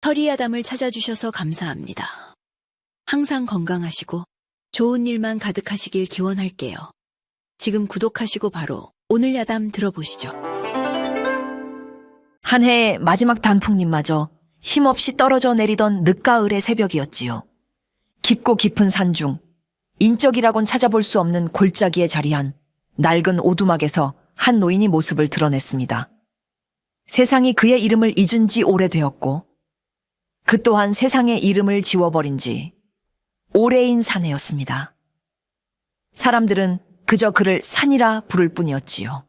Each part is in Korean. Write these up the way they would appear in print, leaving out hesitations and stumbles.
서리아담을 찾아주셔서 감사합니다. 항상 건강하시고 좋은 일만 가득하시길 기원할게요. 지금 구독하시고 바로 오늘 야담 들어보시죠. 한 해의 마지막 단풍잎마저 힘없이 떨어져 내리던 늦가을의 새벽이었지요. 깊고 깊은 산중, 인적이라곤 찾아볼 수 없는 골짜기에 자리한 낡은 오두막에서 한 노인이 모습을 드러냈습니다. 세상이 그의 이름을 잊은 지 오래되었고 그 또한 세상의 이름을 지워버린 지 오래인 사내였습니다. 사람들은 그저 그를 산이라 부를 뿐이었지요.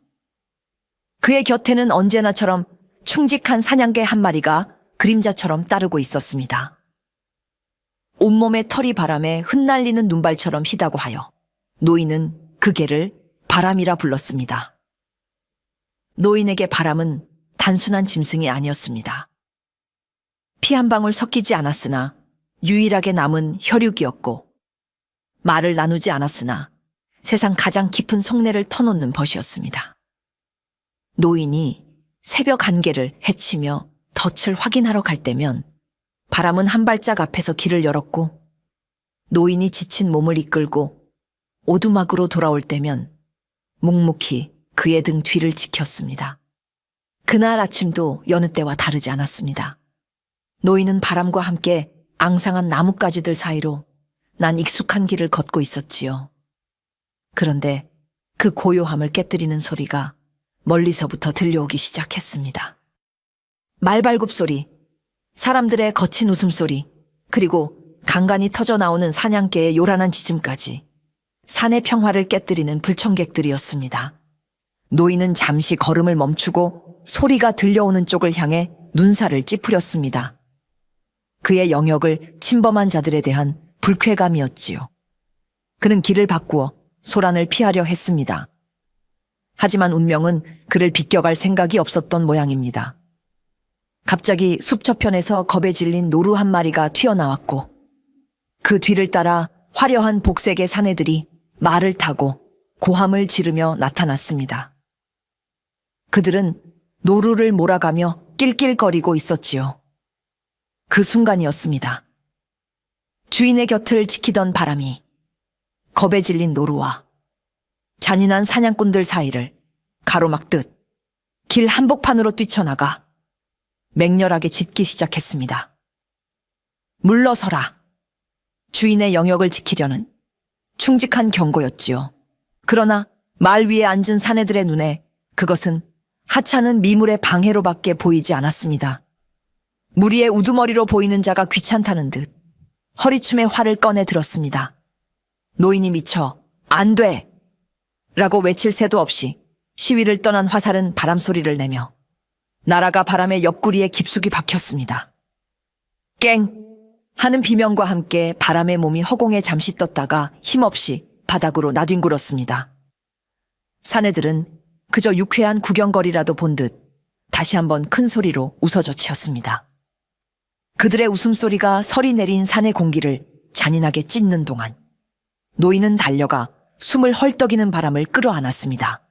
그의 곁에는 언제나처럼 충직한 사냥개 한 마리가 그림자처럼 따르고 있었습니다. 온몸의 털이 바람에 흩날리는 눈발처럼 희다고 하여 노인은 그 개를 바람이라 불렀습니다. 노인에게 바람은 단순한 짐승이 아니었습니다. 피 한 방울 섞이지 않았으나 유일하게 남은 혈육이었고 말을 나누지 않았으나 세상 가장 깊은 속내를 터놓는 벗이었습니다. 노인이 새벽 안개를 헤치며 덫을 확인하러 갈 때면 바람은 한 발짝 앞에서 길을 열었고 노인이 지친 몸을 이끌고 오두막으로 돌아올 때면 묵묵히 그의 등 뒤를 지켰습니다. 그날 아침도 여느 때와 다르지 않았습니다. 노인은 바람과 함께 앙상한 나뭇가지들 사이로 난 익숙한 길을 걷고 있었지요. 그런데 그 고요함을 깨뜨리는 소리가 멀리서부터 들려오기 시작했습니다. 말발굽 소리, 사람들의 거친 웃음소리, 그리고 간간히 터져 나오는 사냥개의 요란한 짖음까지 산의 평화를 깨뜨리는 불청객들이었습니다. 노인은 잠시 걸음을 멈추고 소리가 들려오는 쪽을 향해 눈살을 찌푸렸습니다. 그의 영역을 침범한 자들에 대한 불쾌감이었지요. 그는 길을 바꾸어 소란을 피하려 했습니다. 하지만 운명은 그를 비껴갈 생각이 없었던 모양입니다. 갑자기 숲 저편에서 겁에 질린 노루 한 마리가 튀어나왔고 그 뒤를 따라 화려한 복색의 사내들이 말을 타고 고함을 지르며 나타났습니다. 그들은 노루를 몰아가며 낄낄거리고 있었지요. 그 순간이었습니다. 주인의 곁을 지키던 바람이 겁에 질린 노루와 잔인한 사냥꾼들 사이를 가로막듯 길 한복판으로 뛰쳐나가 맹렬하게 짖기 시작했습니다. 물러서라. 주인의 영역을 지키려는 충직한 경고였지요. 그러나 말 위에 앉은 사내들의 눈에 그것은 하찮은 미물의 방해로밖에 보이지 않았습니다. 무리의 우두머리로 보이는 자가 귀찮다는 듯 허리춤에 활을 꺼내 들었습니다. 노인이 미쳐 안 돼! 라고 외칠 새도 없이 시위를 떠난 화살은 바람소리를 내며 나라가 바람의 옆구리에 깊숙이 박혔습니다. 깽! 하는 비명과 함께 바람의 몸이 허공에 잠시 떴다가 힘없이 바닥으로 나뒹굴었습니다. 사내들은 그저 유쾌한 구경거리라도 본 듯 다시 한번 큰 소리로 웃어젖히었습니다. 그들의 웃음소리가 서리 내린 산의 공기를 잔인하게 찢는 동안 노인은 달려가 숨을 헐떡이는 바람을 끌어안았습니다.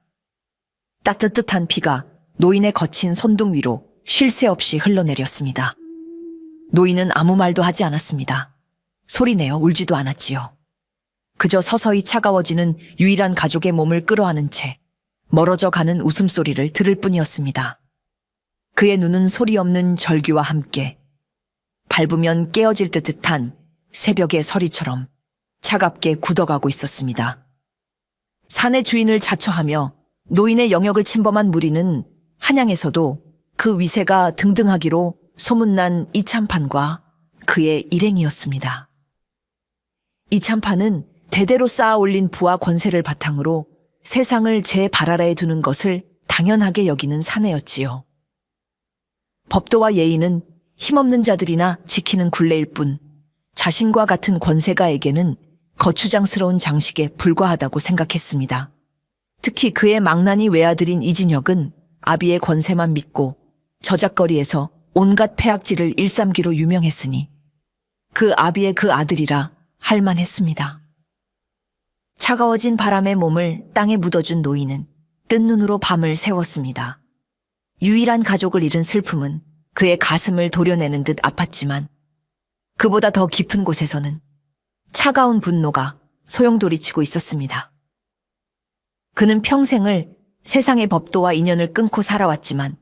따뜻한 피가 노인의 거친 손등 위로 쉴 새 없이 흘러내렸습니다. 노인은 아무 말도 하지 않았습니다. 소리내어 울지도 않았지요. 그저 서서히 차가워지는 유일한 가족의 몸을 끌어안은 채 멀어져 가는 웃음소리를 들을 뿐이었습니다. 그의 눈은 소리 없는 절규와 함께 밟으면 깨어질 듯한 새벽의 서리처럼 차갑게 굳어가고 있었습니다. 산의 주인을 자처하며 노인의 영역을 침범한 무리는 한양에서도 그 위세가 등등하기로 소문난 이참판과 그의 일행이었습니다. 이참판은 대대로 쌓아 올린 부와 권세를 바탕으로 세상을 제 발 아래에 두는 것을 당연하게 여기는 사내였지요. 법도와 예의는 힘없는 자들이나 지키는 굴레일 뿐 자신과 같은 권세가에게는 거추장스러운 장식에 불과하다고 생각했습니다. 특히 그의 망나니 외아들인 이진혁은 아비의 권세만 믿고 저작거리에서 온갖 폐악질을 일삼기로 유명했으니 그 아비의 그 아들이라 할 만했습니다. 차가워진 바람의 몸을 땅에 묻어준 노인은 뜬 눈으로 밤을 새웠습니다. 유일한 가족을 잃은 슬픔은 그의 가슴을 도려내는 듯 아팠지만 그보다 더 깊은 곳에서는 차가운 분노가 소용돌이치고 있었습니다. 그는 평생을 세상의 법도와 인연을 끊고 살아왔지만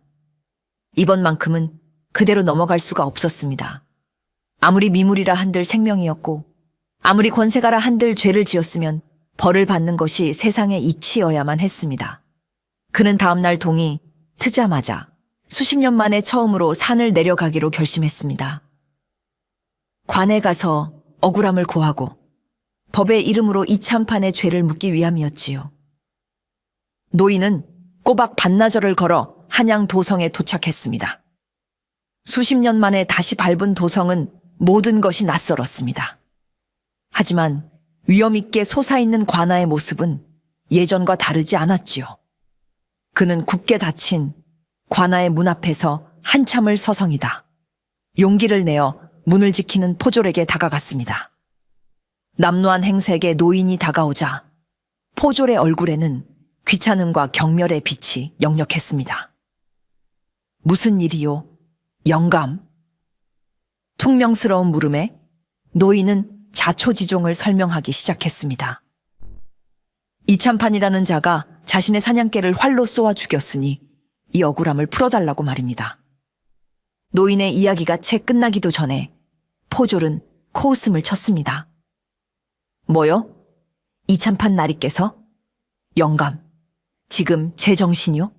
이번만큼은 그대로 넘어갈 수가 없었습니다. 아무리 미물이라 한들 생명이었고 아무리 권세가라 한들 죄를 지었으면 벌을 받는 것이 세상의 이치여야만 했습니다. 그는 다음날 동이 트자마자 수십 년 만에 처음으로 산을 내려가기로 결심했습니다. 관에 가서 억울함을 고하고 법의 이름으로 이참판의 죄를 묻기 위함이었지요. 노인은 꼬박 반나절을 걸어 한양 도성에 도착했습니다. 수십 년 만에 다시 밟은 도성은 모든 것이 낯설었습니다. 하지만 위엄있게 솟아있는 관아의 모습은 예전과 다르지 않았지요. 그는 굳게 닫힌 관아의 문 앞에서 한참을 서성이다 용기를 내어 문을 지키는 포졸에게 다가갔습니다. 남루한 행색의 노인이 다가오자 포졸의 얼굴에는 귀찮음과 경멸의 빛이 역력했습니다. 무슨 일이요? 영감? 퉁명스러운 물음에 노인은 자초지종을 설명하기 시작했습니다. 이참판이라는 자가 자신의 사냥개를 활로 쏘아 죽였으니 이 억울함을 풀어달라고 말입니다. 노인의 이야기가 채 끝나기도 전에 포졸은 코웃음을 쳤습니다. 뭐요? 이참판 나리께서? 영감, 지금 제정신이요?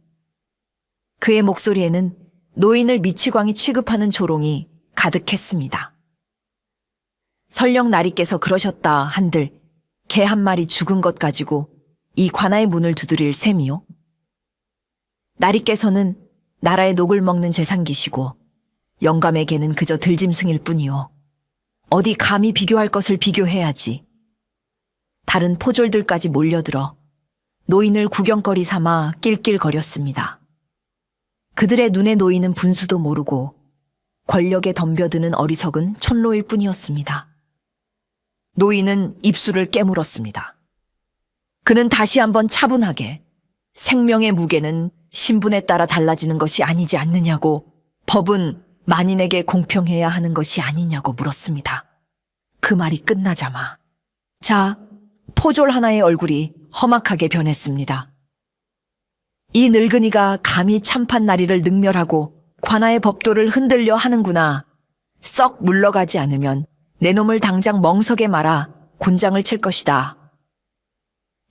그의 목소리에는 노인을 미치광이 취급하는 조롱이 가득했습니다. 설령 나리께서 그러셨다 한들 개 한 마리 죽은 것 가지고 이 관아의 문을 두드릴 셈이요? 나리께서는 나라의 녹을 먹는 재상기시고 영감에게는 그저 들짐승일 뿐이요. 어디 감히 비교할 것을 비교해야지. 다른 포졸들까지 몰려들어 노인을 구경거리 삼아 낄낄거렸습니다. 그들의 눈에 노인은 분수도 모르고 권력에 덤벼드는 어리석은 촌로일 뿐이었습니다. 노인은 입술을 깨물었습니다. 그는 다시 한번 차분하게 생명의 무게는 신분에 따라 달라지는 것이 아니지 않느냐고, 법은 만인에게 공평해야 하는 것이 아니냐고 물었습니다. 그 말이 끝나자마 포졸 하나의 얼굴이 험악하게 변했습니다. 이 늙은이가 감히 참판 나리를 능멸하고 관아의 법도를 흔들려 하는구나. 썩 물러가지 않으면 내 놈을 당장 멍석에 말아 곤장을 칠 것이다.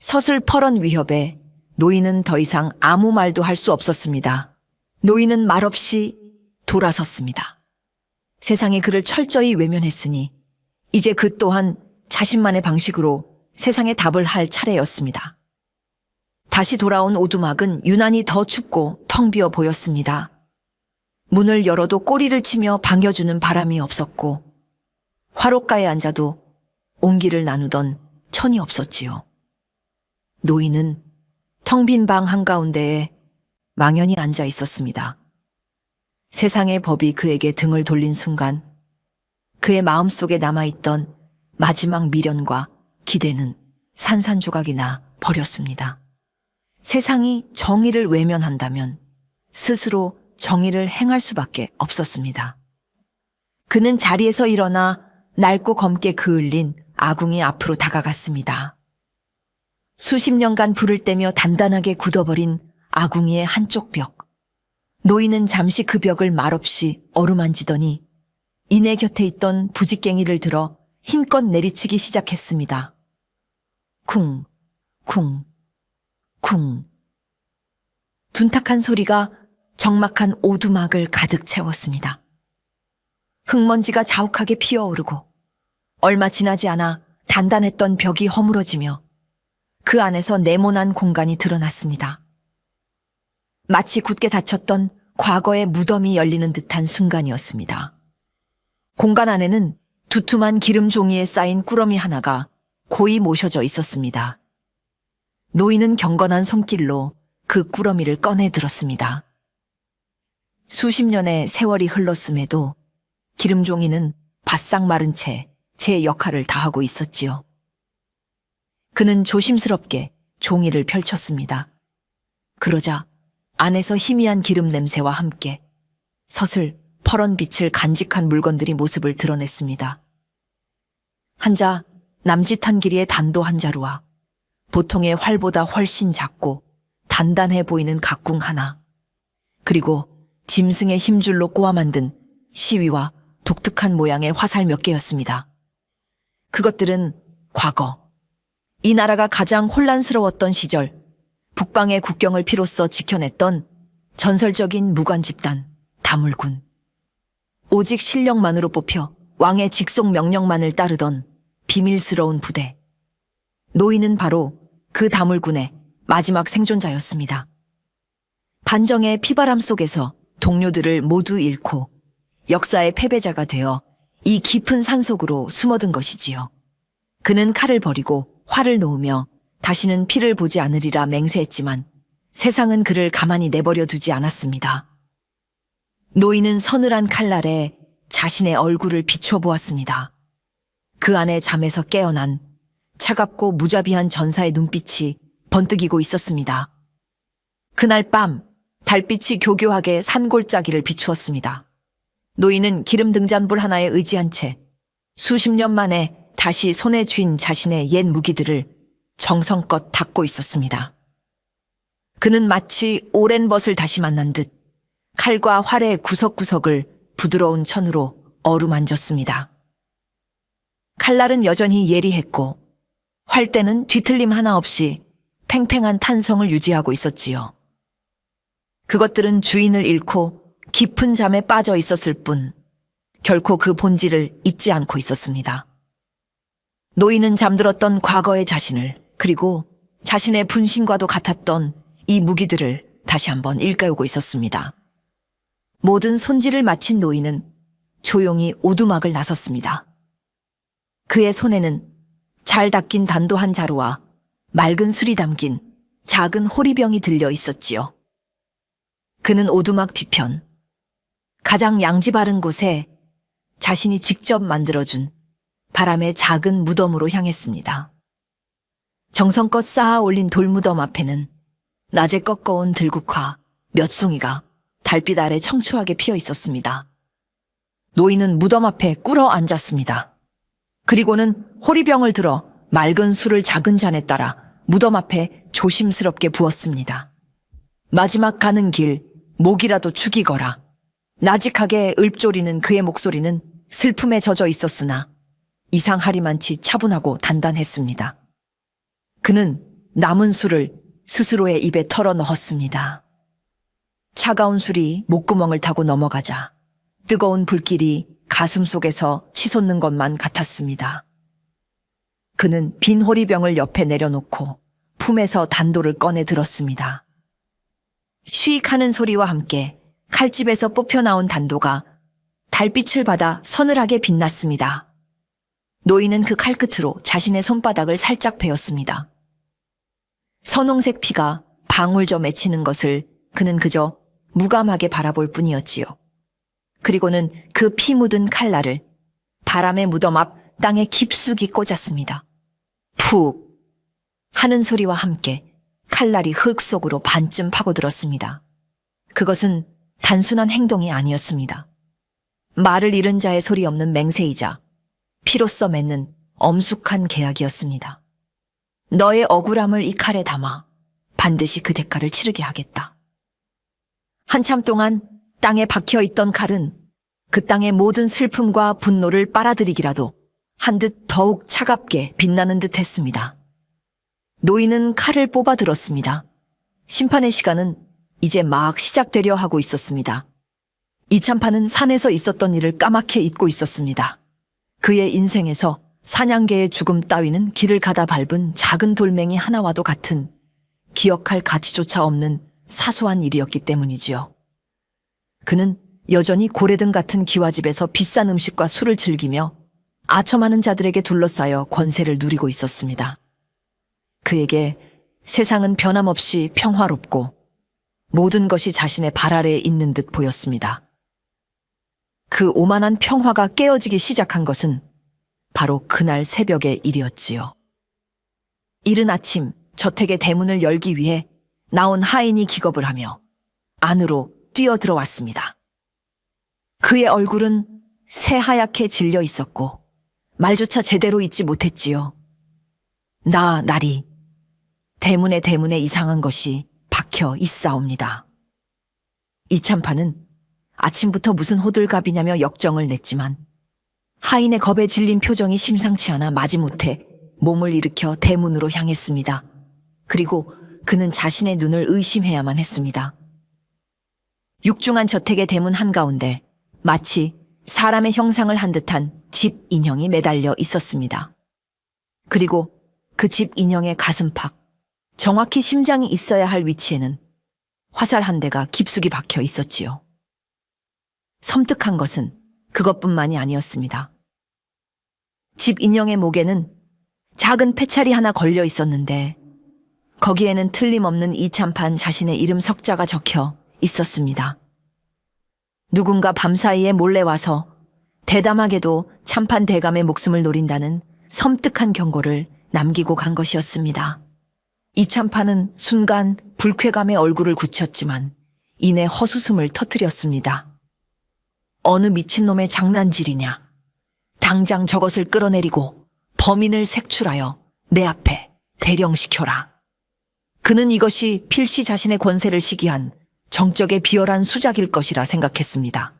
서슬퍼런 위협에 노인은 더 이상 아무 말도 할 수 없었습니다. 노인은 말없이 돌아섰습니다. 세상이 그를 철저히 외면했으니 이제 그 또한 자신만의 방식으로 세상에 답을 할 차례였습니다. 다시 돌아온 오두막은 유난히 더 춥고 텅 비어 보였습니다. 문을 열어도 꼬리를 치며 반겨주는 바람이 없었고 화롯가에 앉아도 온기를 나누던 천이 없었지요. 노인은 텅 빈 방 한가운데에 망연히 앉아 있었습니다. 세상의 법이 그에게 등을 돌린 순간 그의 마음속에 남아있던 마지막 미련과 기대는 산산조각이 나 버렸습니다. 세상이 정의를 외면한다면 스스로 정의를 행할 수밖에 없었습니다. 그는 자리에서 일어나 낡고 검게 그을린 아궁이 앞으로 다가갔습니다. 수십 년간 불을 떼며 단단하게 굳어버린 아궁이의 한쪽 벽. 노인은 잠시 그 벽을 말없이 어루만지더니 이내 곁에 있던 부직갱이를 들어 힘껏 내리치기 시작했습니다. 쿵, 쿵, 쿵. 둔탁한 소리가 적막한 오두막을 가득 채웠습니다. 흙먼지가 자욱하게 피어오르고 얼마 지나지 않아 단단했던 벽이 허물어지며 그 안에서 네모난 공간이 드러났습니다. 마치 굳게 닫혔던 과거의 무덤이 열리는 듯한 순간이었습니다. 공간 안에는 두툼한 기름 종이에 쌓인 꾸러미 하나가 고이 모셔져 있었습니다. 노인은 경건한 손길로 그 꾸러미를 꺼내 들었습니다. 수십 년의 세월이 흘렀음에도 기름 종이는 바싹 마른 채 제 역할을 다하고 있었지요. 그는 조심스럽게 종이를 펼쳤습니다. 그러자 안에서 희미한 기름 냄새와 함께 서슬 퍼런 빛을 간직한 물건들이 모습을 드러냈습니다. 한자, 남짓한 길이의 단도 한 자루와 보통의 활보다 훨씬 작고 단단해 보이는 각궁 하나, 그리고 짐승의 힘줄로 꼬아 만든 시위와 독특한 모양의 화살 몇 개였습니다. 그것들은 과거, 이 나라가 가장 혼란스러웠던 시절, 북방의 국경을 피로써 지켜냈던 전설적인 무관 집단, 다물군. 오직 실력만으로 뽑혀 왕의 직속 명령만을 따르던 비밀스러운 부대. 노인은 바로 그 다물군의 마지막 생존자였습니다. 반정의 피바람 속에서 동료들을 모두 잃고 역사의 패배자가 되어 이 깊은 산속으로 숨어든 것이지요. 그는 칼을 버리고 활을 놓으며 다시는 피를 보지 않으리라 맹세했지만 세상은 그를 가만히 내버려 두지 않았습니다. 노인은 서늘한 칼날에 자신의 얼굴을 비추어 보았습니다. 그 안에 잠에서 깨어난 차갑고 무자비한 전사의 눈빛이 번뜩이고 있었습니다. 그날 밤 달빛이 교교하게 산골짜기를 비추었습니다. 노인은 기름 등잔불 하나에 의지한 채 수십 년 만에 다시 손에 쥔 자신의 옛 무기들을 정성껏 닦고 있었습니다. 그는 마치 오랜 벗을 다시 만난 듯 칼과 활의 구석구석을 부드러운 천으로 어루만졌습니다. 칼날은 여전히 예리했고 활대는 뒤틀림 하나 없이 팽팽한 탄성을 유지하고 있었지요. 그것들은 주인을 잃고 깊은 잠에 빠져 있었을 뿐 결코 그 본질을 잊지 않고 있었습니다. 노인은 잠들었던 과거의 자신을, 그리고 자신의 분신과도 같았던 이 무기들을 다시 한번 일깨우고 있었습니다. 모든 손질을 마친 노인은 조용히 오두막을 나섰습니다. 그의 손에는 잘 닦인 단도 한 자루와 맑은 술이 담긴 작은 호리병이 들려 있었지요. 그는 오두막 뒤편, 가장 양지 바른 곳에 자신이 직접 만들어준 바람의 작은 무덤으로 향했습니다. 정성껏 쌓아 올린 돌무덤 앞에는 낮에 꺾어온 들국화 몇 송이가 달빛 아래 청초하게 피어 있었습니다. 노인은 무덤 앞에 꿇어 앉았습니다. 그리고는 호리병을 들어 맑은 술을 작은 잔에 따라 무덤 앞에 조심스럽게 부었습니다. 마지막 가는 길, 목이라도 죽이거라. 나직하게 읊조리는 그의 목소리는 슬픔에 젖어 있었으나 이상하리만치 차분하고 단단했습니다. 그는 남은 술을 스스로의 입에 털어 넣었습니다. 차가운 술이 목구멍을 타고 넘어가자 뜨거운 불길이 가슴 속에서 치솟는 것만 같았습니다. 그는 빈 호리병을 옆에 내려놓고 품에서 단도를 꺼내 들었습니다. 쉬익 하는 소리와 함께 칼집에서 뽑혀나온 단도가 달빛을 받아 서늘하게 빛났습니다. 노인은 그 칼끝으로 자신의 손바닥을 살짝 베었습니다. 선홍색 피가 방울져 맺히는 것을 그는 그저 무감하게 바라볼 뿐이었지요. 그리고는 그 피 묻은 칼날을 바람의 무덤 앞 땅에 깊숙이 꽂았습니다. 푹 하는 소리와 함께 칼날이 흙 속으로 반쯤 파고들었습니다. 그것은 단순한 행동이 아니었습니다. 말을 잃은 자의 소리 없는 맹세이자 피로써 맺는 엄숙한 계약이었습니다. 너의 억울함을 이 칼에 담아 반드시 그 대가를 치르게 하겠다. 한참 동안 땅에 박혀있던 칼은 그 땅의 모든 슬픔과 분노를 빨아들이기라도 한 듯 더욱 차갑게 빛나는 듯 했습니다. 노인은 칼을 뽑아 들었습니다. 심판의 시간은 이제 막 시작되려 하고 있었습니다. 이참판은 산에서 있었던 일을 까맣게 잊고 있었습니다. 그의 인생에서 사냥개의 죽음 따위는 길을 가다 밟은 작은 돌멩이 하나와도 같은 기억할 가치조차 없는 사소한 일이었기 때문이지요. 그는 여전히 고래등 같은 기와집에서 비싼 음식과 술을 즐기며 아첨하는 자들에게 둘러싸여 권세를 누리고 있었습니다. 그에게 세상은 변함없이 평화롭고 모든 것이 자신의 발 아래에 있는 듯 보였습니다. 그 오만한 평화가 깨어지기 시작한 것은 바로 그날 새벽의 일이었지요. 이른 아침 저택의 대문을 열기 위해 나온 하인이 기겁을 하며 안으로 뛰어들어왔습니다. 그의 얼굴은 새하얗게 질려 있었고 말조차 제대로 잊지 못했지요. 나리. 대문에 이상한 것이 박혀 있사옵니다. 이참판은 아침부터 무슨 호들갑이냐며 역정을 냈지만 하인의 겁에 질린 표정이 심상치 않아 마지못해 몸을 일으켜 대문으로 향했습니다. 그리고 그는 자신의 눈을 의심해야만 했습니다. 육중한 저택의 대문 한가운데 마치 사람의 형상을 한 듯한 집 인형이 매달려 있었습니다. 그리고 그 집 인형의 가슴팍, 정확히 심장이 있어야 할 위치에는 화살 한 대가 깊숙이 박혀 있었지요. 섬뜩한 것은 그것뿐만이 아니었습니다. 집 인형의 목에는 작은 패찰이 하나 걸려 있었는데 거기에는 틀림없는 이참판 자신의 이름 석자가 적혀 있었습니다. 누군가 밤사이에 몰래 와서 대담하게도 참판 대감의 목숨을 노린다는 섬뜩한 경고를 남기고 간 것이었습니다. 이참판은 순간 불쾌감에 얼굴을 굳혔지만 이내 헛웃음을 터뜨렸습니다. 어느 미친놈의 장난질이냐. 당장 저것을 끌어내리고 범인을 색출하여 내 앞에 대령시켜라. 그는 이것이 필시 자신의 권세를 시기한 정적의 비열한 수작일 것이라 생각했습니다.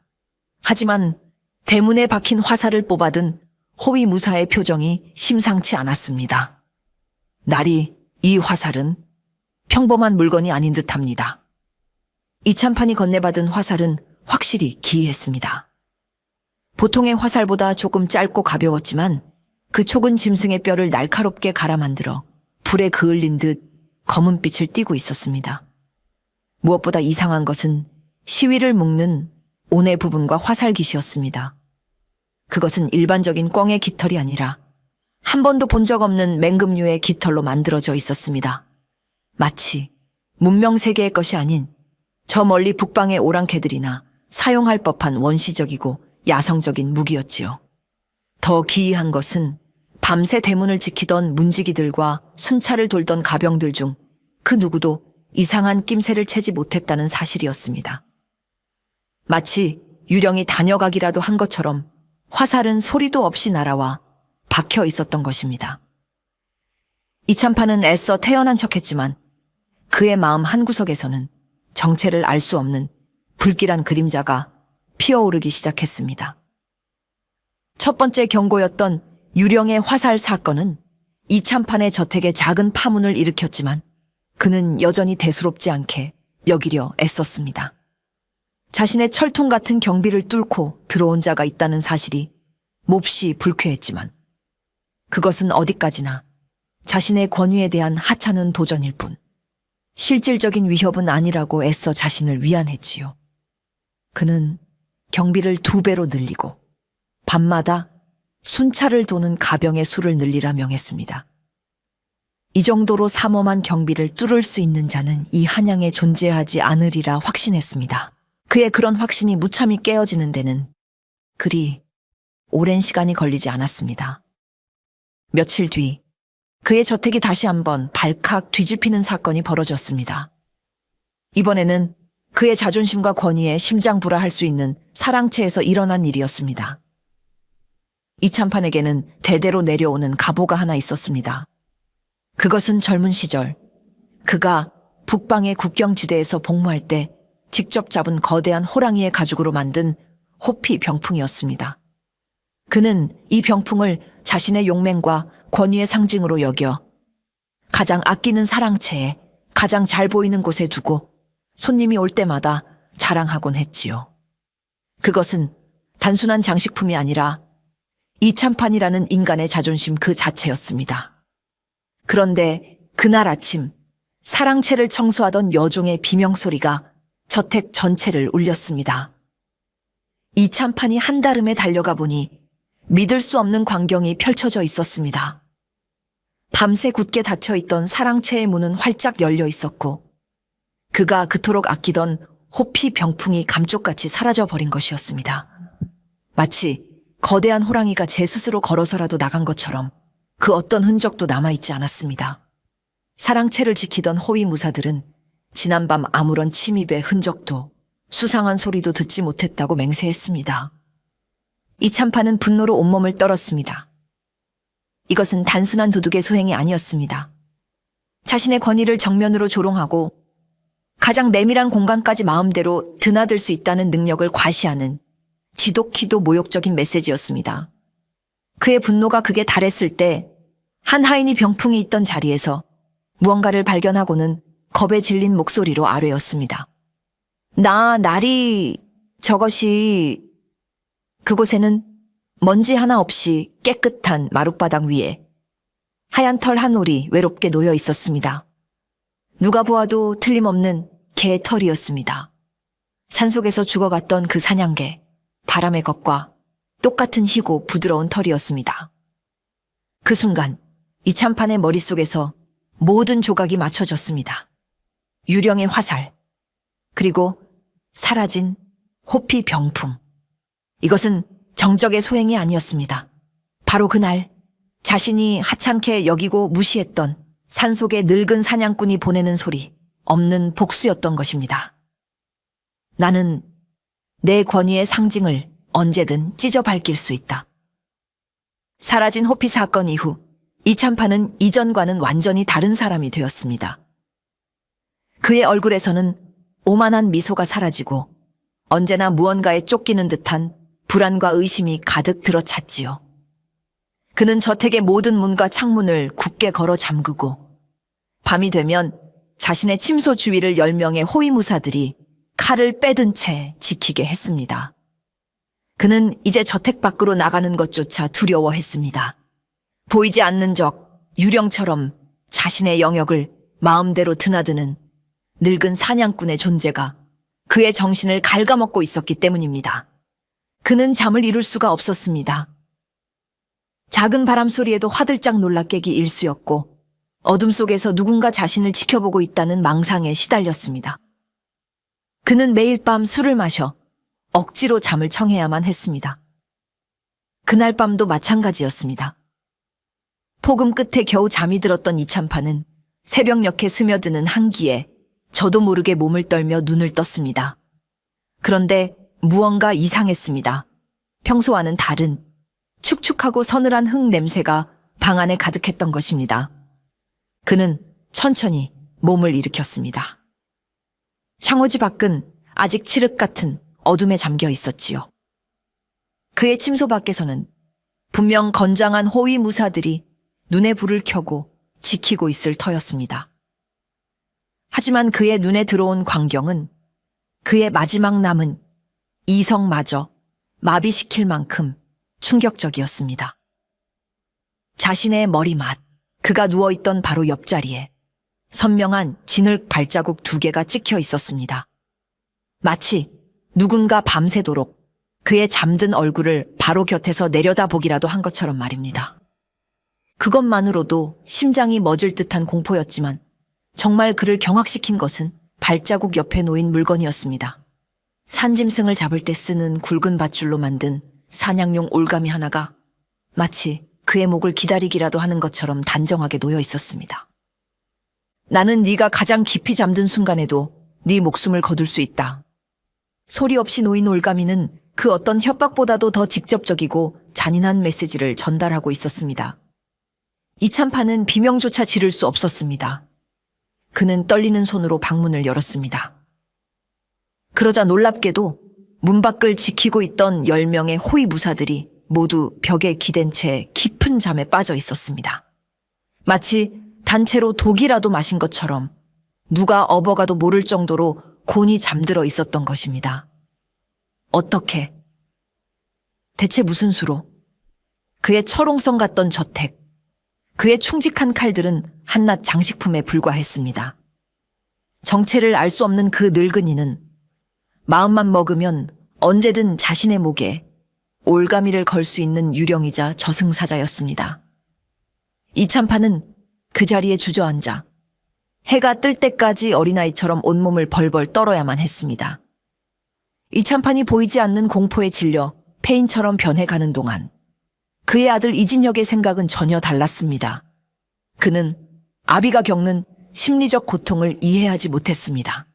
하지만 대문에 박힌 화살을 뽑아든 호위무사의 표정이 심상치 않았습니다. 날이 이 화살은 평범한 물건이 아닌 듯합니다. 이참판이 건네받은 화살은 확실히 기이했습니다. 보통의 화살보다 조금 짧고 가벼웠지만 그 촉은 짐승의 뼈를 날카롭게 갈아 만들어 불에 그을린 듯 검은빛을 띠고 있었습니다. 무엇보다 이상한 것은 시위를 묶는 온의 부분과 화살깃이었습니다. 그것은 일반적인 꿩의 깃털이 아니라 한 번도 본 적 없는 맹금류의 깃털로 만들어져 있었습니다. 마치 문명세계의 것이 아닌 저 멀리 북방의 오랑캐들이나 사용할 법한 원시적이고 야성적인 무기였지요. 더 기이한 것은 밤새 대문을 지키던 문지기들과 순찰을 돌던 가병들 중 그 누구도 이상한 낌새를 채지 못했다는 사실이었습니다. 마치 유령이 다녀가기라도 한 것처럼 화살은 소리도 없이 날아와 박혀 있었던 것입니다. 이참판은 애써 태어난 척했지만 그의 마음 한구석에서는 정체를 알 수 없는 불길한 그림자가 피어오르기 시작했습니다. 첫 번째 경고였던 유령의 화살 사건은 이참판의 저택에 작은 파문을 일으켰지만 그는 여전히 대수롭지 않게 여기려 애썼습니다. 자신의 철통 같은 경비를 뚫고 들어온 자가 있다는 사실이 몹시 불쾌했지만 그것은 어디까지나 자신의 권위에 대한 하찮은 도전일 뿐 실질적인 위협은 아니라고 애써 자신을 위안했지요. 그는 경비를 2배로 늘리고 밤마다 순찰을 도는 가병의 수를 늘리라 명했습니다. 이 정도로 삼엄한 경비를 뚫을 수 있는 자는 이 한양에 존재하지 않으리라 확신했습니다. 그의 그런 확신이 무참히 깨어지는 데는 그리 오랜 시간이 걸리지 않았습니다. 며칠 뒤 그의 저택이 다시 한번 발칵 뒤집히는 사건이 벌어졌습니다. 이번에는 그의 자존심과 권위에 심장부라할 수 있는 사랑채에서 일어난 일이었습니다. 이참판에게는 대대로 내려오는 가보가 하나 있었습니다. 그것은 젊은 시절 그가 북방의 국경지대에서 복무할 때 직접 잡은 거대한 호랑이의 가죽으로 만든 호피 병풍이었습니다. 그는 이 병풍을 자신의 용맹과 권위의 상징으로 여겨 가장 아끼는 사랑채에 가장 잘 보이는 곳에 두고 손님이 올 때마다 자랑하곤 했지요. 그것은 단순한 장식품이 아니라 이참판이라는 인간의 자존심 그 자체였습니다. 그런데 그날 아침 사랑채를 청소하던 여종의 비명소리가 저택 전체를 울렸습니다. 이참판이 한달음에 달려가 보니 믿을 수 없는 광경이 펼쳐져 있었습니다. 밤새 굳게 닫혀있던 사랑채의 문은 활짝 열려 있었고 그가 그토록 아끼던 호피 병풍이 감쪽같이 사라져버린 것이었습니다. 마치 거대한 호랑이가 제 스스로 걸어서라도 나간 것처럼 그 어떤 흔적도 남아있지 않았습니다. 사랑채를 지키던 호위무사들은 지난밤 아무런 침입의 흔적도 수상한 소리도 듣지 못했다고 맹세했습니다. 이참판은 분노로 온몸을 떨었습니다. 이것은 단순한 도둑의 소행이 아니었습니다. 자신의 권위를 정면으로 조롱하고 가장 내밀한 공간까지 마음대로 드나들 수 있다는 능력을 과시하는 지독히도 모욕적인 메시지였습니다. 그의 분노가 극에 달했을 때 한 하인이 병풍이 있던 자리에서 무언가를 발견하고는 겁에 질린 목소리로 아뢰었습니다. 나리, 저것이... 그곳에는 먼지 하나 없이 깨끗한 마룻바닥 위에 하얀 털 한 올이 외롭게 놓여 있었습니다. 누가 보아도 틀림없는 개의 털이었습니다. 산속에서 죽어갔던 그 사냥개, 바람의 것과 똑같은 희고 부드러운 털이었습니다. 그 순간 이참판의 머릿속에서 모든 조각이 맞춰졌습니다. 유령의 화살, 그리고 사라진 호피 병풍. 이것은 정적의 소행이 아니었습니다. 바로 그날 자신이 하찮게 여기고 무시했던 산속의 늙은 사냥꾼이 보내는 소리, 없는 복수였던 것입니다. 나는 내 권위의 상징을 언제든 찢어 밝힐 수 있다. 사라진 호피 사건 이후 이참판은 이전과는 완전히 다른 사람이 되었습니다. 그의 얼굴에서는 오만한 미소가 사라지고 언제나 무언가에 쫓기는 듯한 불안과 의심이 가득 들어찼지요. 그는 저택의 모든 문과 창문을 굳게 걸어 잠그고 밤이 되면 자신의 침소 주위를 10명의 호위무사들이 칼을 빼든 채 지키게 했습니다. 그는 이제 저택 밖으로 나가는 것조차 두려워했습니다. 보이지 않는 적, 유령처럼 자신의 영역을 마음대로 드나드는 늙은 사냥꾼의 존재가 그의 정신을 갉아먹고 있었기 때문입니다. 그는 잠을 이룰 수가 없었습니다. 작은 바람 소리에도 화들짝 놀라 깨기 일쑤였고 어둠 속에서 누군가 자신을 지켜보고 있다는 망상에 시달렸습니다. 그는 매일 밤 술을 마셔 억지로 잠을 청해야만 했습니다. 그날 밤도 마찬가지였습니다. 폭음 끝에 겨우 잠이 들었던 이참판은 새벽녘에 스며드는 한기에 저도 모르게 몸을 떨며 눈을 떴습니다. 그런데 무언가 이상했습니다. 평소와는 다른 축축하고 서늘한 흙 냄새가 방 안에 가득했던 것입니다. 그는 천천히 몸을 일으켰습니다. 창호지 밖은 아직 칠흑 같은 어둠에 잠겨 있었지요. 그의 침소 밖에서는 분명 건장한 호위 무사들이 눈에 불을 켜고 지키고 있을 터였습니다. 하지만 그의 눈에 들어온 광경은 그의 마지막 남은 이성마저 마비시킬 만큼 충격적이었습니다. 자신의 머리맡, 그가 누워있던 바로 옆자리에 선명한 진흙 발자국 2개가 찍혀 있었습니다. 마치 누군가 밤새도록 그의 잠든 얼굴을 바로 곁에서 내려다보기라도 한 것처럼 말입니다. 그것만으로도 심장이 멎을 듯한 공포였지만 정말 그를 경악시킨 것은 발자국 옆에 놓인 물건이었습니다. 산짐승을 잡을 때 쓰는 굵은 밧줄로 만든 사냥용 올가미 하나가 마치 그의 목을 기다리기라도 하는 것처럼 단정하게 놓여 있었습니다. 나는 네가 가장 깊이 잠든 순간에도 네 목숨을 거둘 수 있다. 소리 없이 놓인 올가미는 그 어떤 협박보다도 더 직접적이고 잔인한 메시지를 전달하고 있었습니다. 이참판은 비명조차 지를 수 없었습니다. 그는 떨리는 손으로 방문을 열었습니다. 그러자 놀랍게도 문 밖을 지키고 있던 10명의 호위 무사들이 모두 벽에 기댄 채 깊은 잠에 빠져 있었습니다. 마치 단체로 독이라도 마신 것처럼 누가 업어가도 모를 정도로 곤히 잠들어 있었던 것입니다. 어떻게? 대체 무슨 수로? 그의 철옹성 같던 저택, 그의 충직한 칼들은 한낱 장식품에 불과했습니다. 정체를 알 수 없는 그 늙은이는 마음만 먹으면 언제든 자신의 목에 올가미를 걸 수 있는 유령이자 저승사자였습니다. 이참판은 그 자리에 주저앉아 해가 뜰 때까지 어린아이처럼 온몸을 벌벌 떨어야만 했습니다. 이참판이 보이지 않는 공포에 질려 폐인처럼 변해가는 동안 그의 아들 이진혁의 생각은 전혀 달랐습니다. 그는 아비가 겪는 심리적 고통을 이해하지 못했습니다.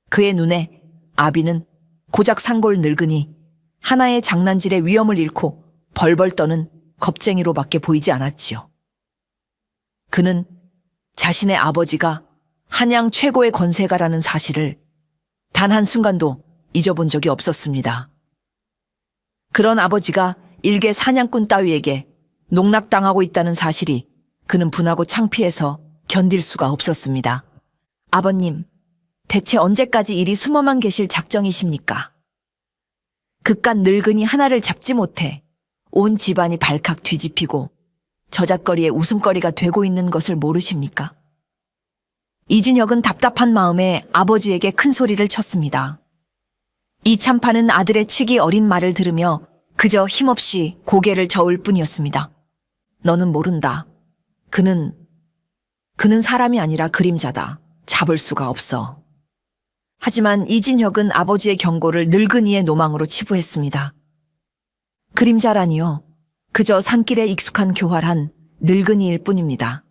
그의 눈에 아비는 고작 산골 늙은이 하나의 장난질에 위엄을 잃고 벌벌 떠는 겁쟁이로밖에 보이지 않았지요. 그는 자신의 아버지가 한양 최고의 권세가라는 사실을 단 한순간도 잊어본 적이 없었습니다. 그런 아버지가 일개 사냥꾼 따위에게 농락당하고 있다는 사실이 그는 분하고 창피해서 견딜 수가 없었습니다. 아버님, 대체 언제까지 이리 숨어만 계실 작정이십니까? 그깟 늙은이 하나를 잡지 못해 온 집안이 발칵 뒤집히고 저잣거리에 웃음거리가 되고 있는 것을 모르십니까? 이진혁은 답답한 마음에 아버지에게 큰 소리를 쳤습니다. 이참파는 아들의 치기 어린 말을 들으며 그저 힘없이 고개를 저을 뿐이었습니다. 너는 모른다. 그는 사람이 아니라 그림자다. 잡을 수가 없어. 하지만 이진혁은 아버지의 경고를 늙은이의 노망으로 치부했습니다. 그림자라니요. 그저 산길에 익숙한 교활한 늙은이일 뿐입니다.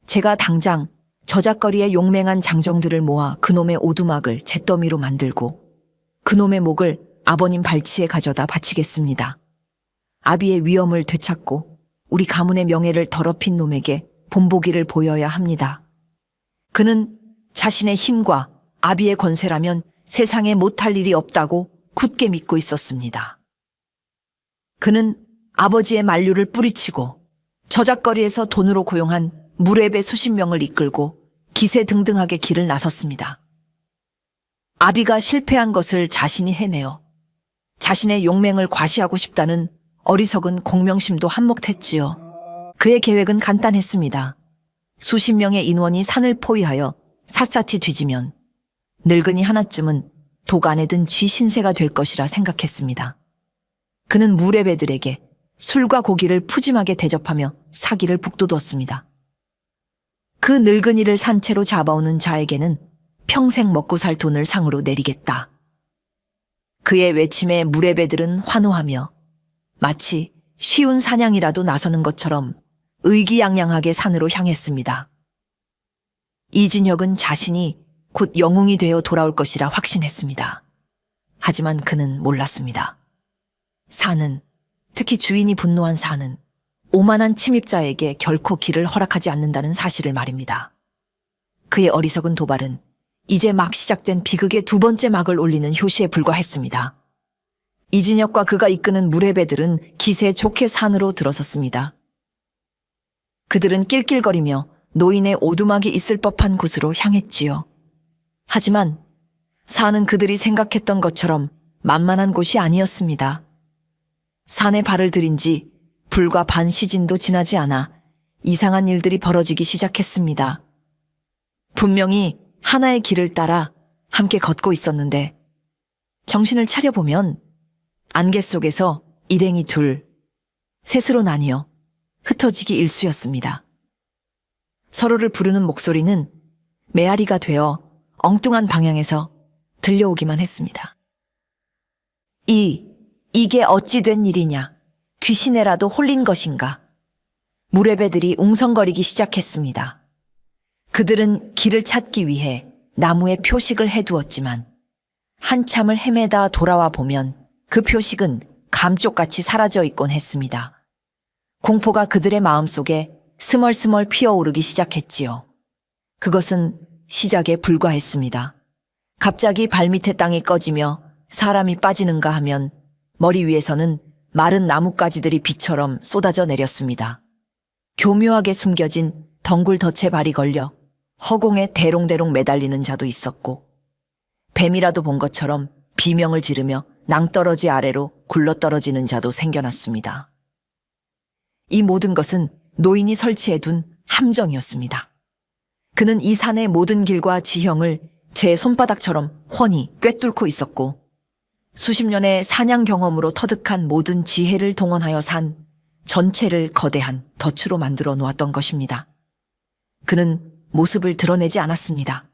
제가 당장 저잣거리에 용맹한 장정들을 모아 그놈의 오두막을 잿더미로 만들고 그놈의 목을 아버님 발치에 가져다 바치겠습니다. 아비의 위엄을 되찾고 우리 가문의 명예를 더럽힌 놈에게 본보기를 보여야 합니다. 그는 자신의 힘과 아비의 권세라면 세상에 못할 일이 없다고 굳게 믿고 있었습니다. 그는 아버지의 만류를 뿌리치고 저잣거리에서 돈으로 고용한 무례배 수십 명을 이끌고 기세등등하게 길을 나섰습니다. 아비가 실패한 것을 자신이 해내어 자신의 용맹을 과시하고 싶다는 어리석은 공명심도 한몫했지요. 그의 계획은 간단했습니다. 수십 명의 인원이 산을 포위하여 샅샅이 뒤지면 늙은이 하나쯤은 독 안에 든 쥐 신세가 될 것이라 생각했습니다. 그는 무례배들에게 술과 고기를 푸짐하게 대접하며 사기를 북돋웠습니다. 그 늙은이를 산채로 잡아오는 자에게는 평생 먹고 살 돈을 상으로 내리겠다. 그의 외침에 무례배들은 환호하며 마치 쉬운 사냥이라도 나서는 것처럼 의기양양하게 산으로 향했습니다. 이진혁은 자신이 곧 영웅이 되어 돌아올 것이라 확신했습니다. 하지만 그는 몰랐습니다. 산은, 특히 주인이 분노한 산은 오만한 침입자에게 결코 길을 허락하지 않는다는 사실을 말입니다. 그의 어리석은 도발은 이제 막 시작된 비극의 두 번째 막을 올리는 효시에 불과했습니다. 이진혁과 그가 이끄는 무례배들은 기세 좋게 산으로 들어섰습니다. 그들은 낄낄거리며 노인의 오두막이 있을 법한 곳으로 향했지요. 하지만 산은 그들이 생각했던 것처럼 만만한 곳이 아니었습니다. 산에 발을 들인 지 불과 반 시진도 지나지 않아 이상한 일들이 벌어지기 시작했습니다. 분명히 하나의 길을 따라 함께 걷고 있었는데 정신을 차려보면 안개 속에서 일행이 둘, 셋으로 나뉘어 흩어지기 일쑤였습니다. 서로를 부르는 목소리는 메아리가 되어 엉뚱한 방향에서 들려오기만 했습니다. 이게 어찌 된 일이냐? 귀신에라도 홀린 것인가? 무례배들이 웅성거리기 시작했습니다. 그들은 길을 찾기 위해 나무에 표식을 해두었지만 한참을 헤매다 돌아와 보면 그 표식은 감쪽같이 사라져 있곤 했습니다. 공포가 그들의 마음속에 스멀스멀 피어오르기 시작했지요. 그것은 시작에 불과했습니다. 갑자기 발밑의 땅이 꺼지며 사람이 빠지는가 하면 머리 위에서는 마른 나뭇가지들이 비처럼 쏟아져 내렸습니다. 교묘하게 숨겨진 덩굴 덫에 발이 걸려 허공에 대롱대롱 매달리는 자도 있었고 뱀이라도 본 것처럼 비명을 지르며 낭떠러지 아래로 굴러떨어지는 자도 생겨났습니다. 이 모든 것은 노인이 설치해둔 함정이었습니다. 그는 이 산의 모든 길과 지형을 제 손바닥처럼 훤히 꿰뚫고 있었고 수십 년의 사냥 경험으로 터득한 모든 지혜를 동원하여 산 전체를 거대한 덫으로 만들어 놓았던 것입니다. 그는 모습을 드러내지 않았습니다.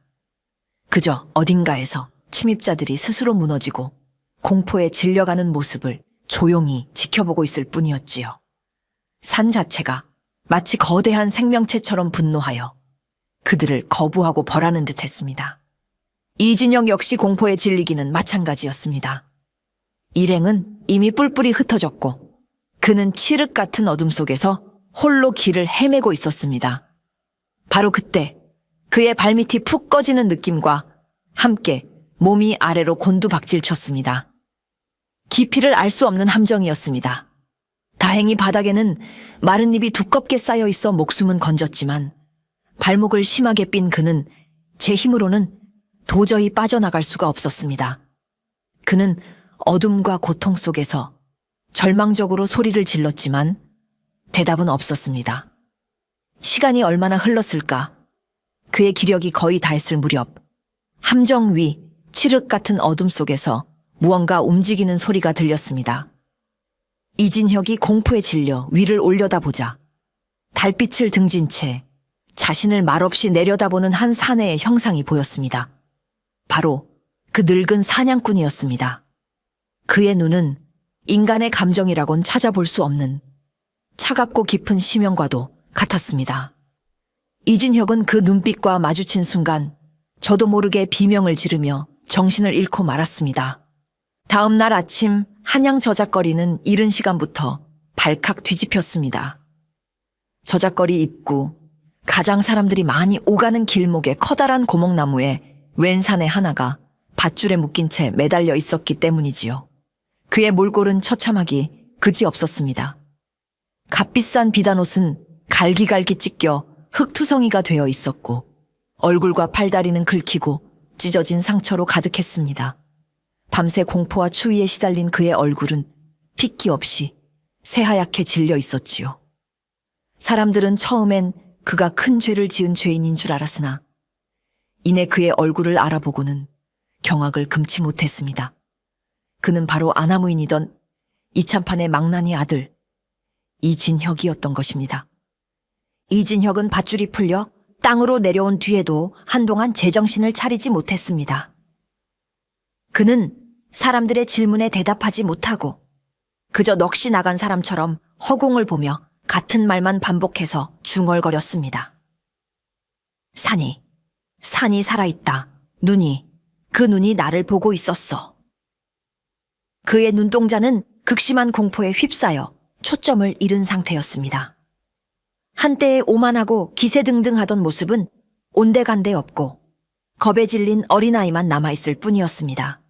그저 어딘가에서 침입자들이 스스로 무너지고 공포에 질려가는 모습을 조용히 지켜보고 있을 뿐이었지요. 산 자체가 마치 거대한 생명체처럼 분노하여 그들을 거부하고 벌하는 듯 했습니다. 이진혁 역시 공포에 질리기는 마찬가지였습니다. 일행은 이미 뿔뿔이 흩어졌고 그는 칠흑 같은 어둠 속에서 홀로 길을 헤매고 있었습니다. 바로 그때 그의 발밑이 푹 꺼지는 느낌과 함께 몸이 아래로 곤두박질 쳤습니다. 깊이를 알 수 없는 함정이었습니다. 다행히 바닥에는 마른 잎이 두껍게 쌓여 있어 목숨은 건졌지만 발목을 심하게 삔 그는 제 힘으로는 도저히 빠져나갈 수가 없었습니다. 그는 어둠과 고통 속에서 절망적으로 소리를 질렀지만 대답은 없었습니다. 시간이 얼마나 흘렀을까? 그의 기력이 거의 다했을 무렵 함정 위 칠흑 같은 어둠 속에서 무언가 움직이는 소리가 들렸습니다. 이진혁이 공포에 질려 위를 올려다보자 달빛을 등진 채 자신을 말없이 내려다보는 한 사내의 형상이 보였습니다. 바로 그 늙은 사냥꾼이었습니다. 그의 눈은 인간의 감정이라곤 찾아볼 수 없는 차갑고 깊은 심연과도 같았습니다. 이진혁은 그 눈빛과 마주친 순간 저도 모르게 비명을 지르며 정신을 잃고 말았습니다. 다음 날 아침 한양 저작거리는 이른 시간부터 발칵 뒤집혔습니다. 저작거리 입구, 가장 사람들이 많이 오가는 길목의 커다란 고목나무에 웬 사내 하나가 밧줄에 묶인 채 매달려 있었기 때문이지요. 그의 몰골은 처참하기 그지없었습니다. 값비싼 비단옷은 갈기갈기 찢겨 흙투성이가 되어 있었고 얼굴과 팔다리는 긁히고 찢어진 상처로 가득했습니다. 밤새 공포와 추위에 시달린 그의 얼굴은 핏기 없이 새하얗게 질려 있었지요. 사람들은 처음엔 그가 큰 죄를 지은 죄인인 줄 알았으나 이내 그의 얼굴을 알아보고는 경악을 금치 못했습니다. 그는 바로 아나무인이던 이참판의 망나니 아들 이진혁이었던 것입니다. 이진혁은 밧줄이 풀려 땅으로 내려온 뒤에도 한동안 제정신을 차리지 못했습니다. 그는 사람들의 질문에 대답하지 못하고 그저 넋이 나간 사람처럼 허공을 보며 같은 말만 반복해서 중얼거렸습니다. 산이 살아있다. 그 눈이 나를 보고 있었어. 그의 눈동자는 극심한 공포에 휩싸여 초점을 잃은 상태였습니다. 한때의 오만하고 기세등등하던 모습은 온데간데 없고 겁에 질린 어린아이만 남아있을 뿐이었습니다.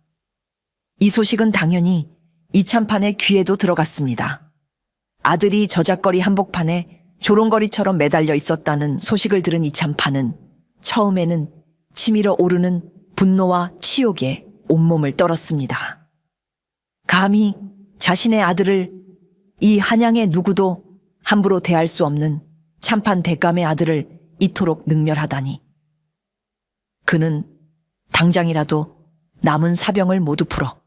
이 소식은 당연히 이참판의 귀에도 들어갔습니다. 아들이 저작거리 한복판에 조롱거리처럼 매달려 있었다는 소식을 들은 이참판은 처음에는 치밀어 오르는 분노와 치욕에 온몸을 떨었습니다. 감히 자신의 아들을 이 한양의 누구도 함부로 대할 수 없는 참판 대감의 아들을 이토록 능멸하다니. 그는 당장이라도 남은 사병을 모두 풀어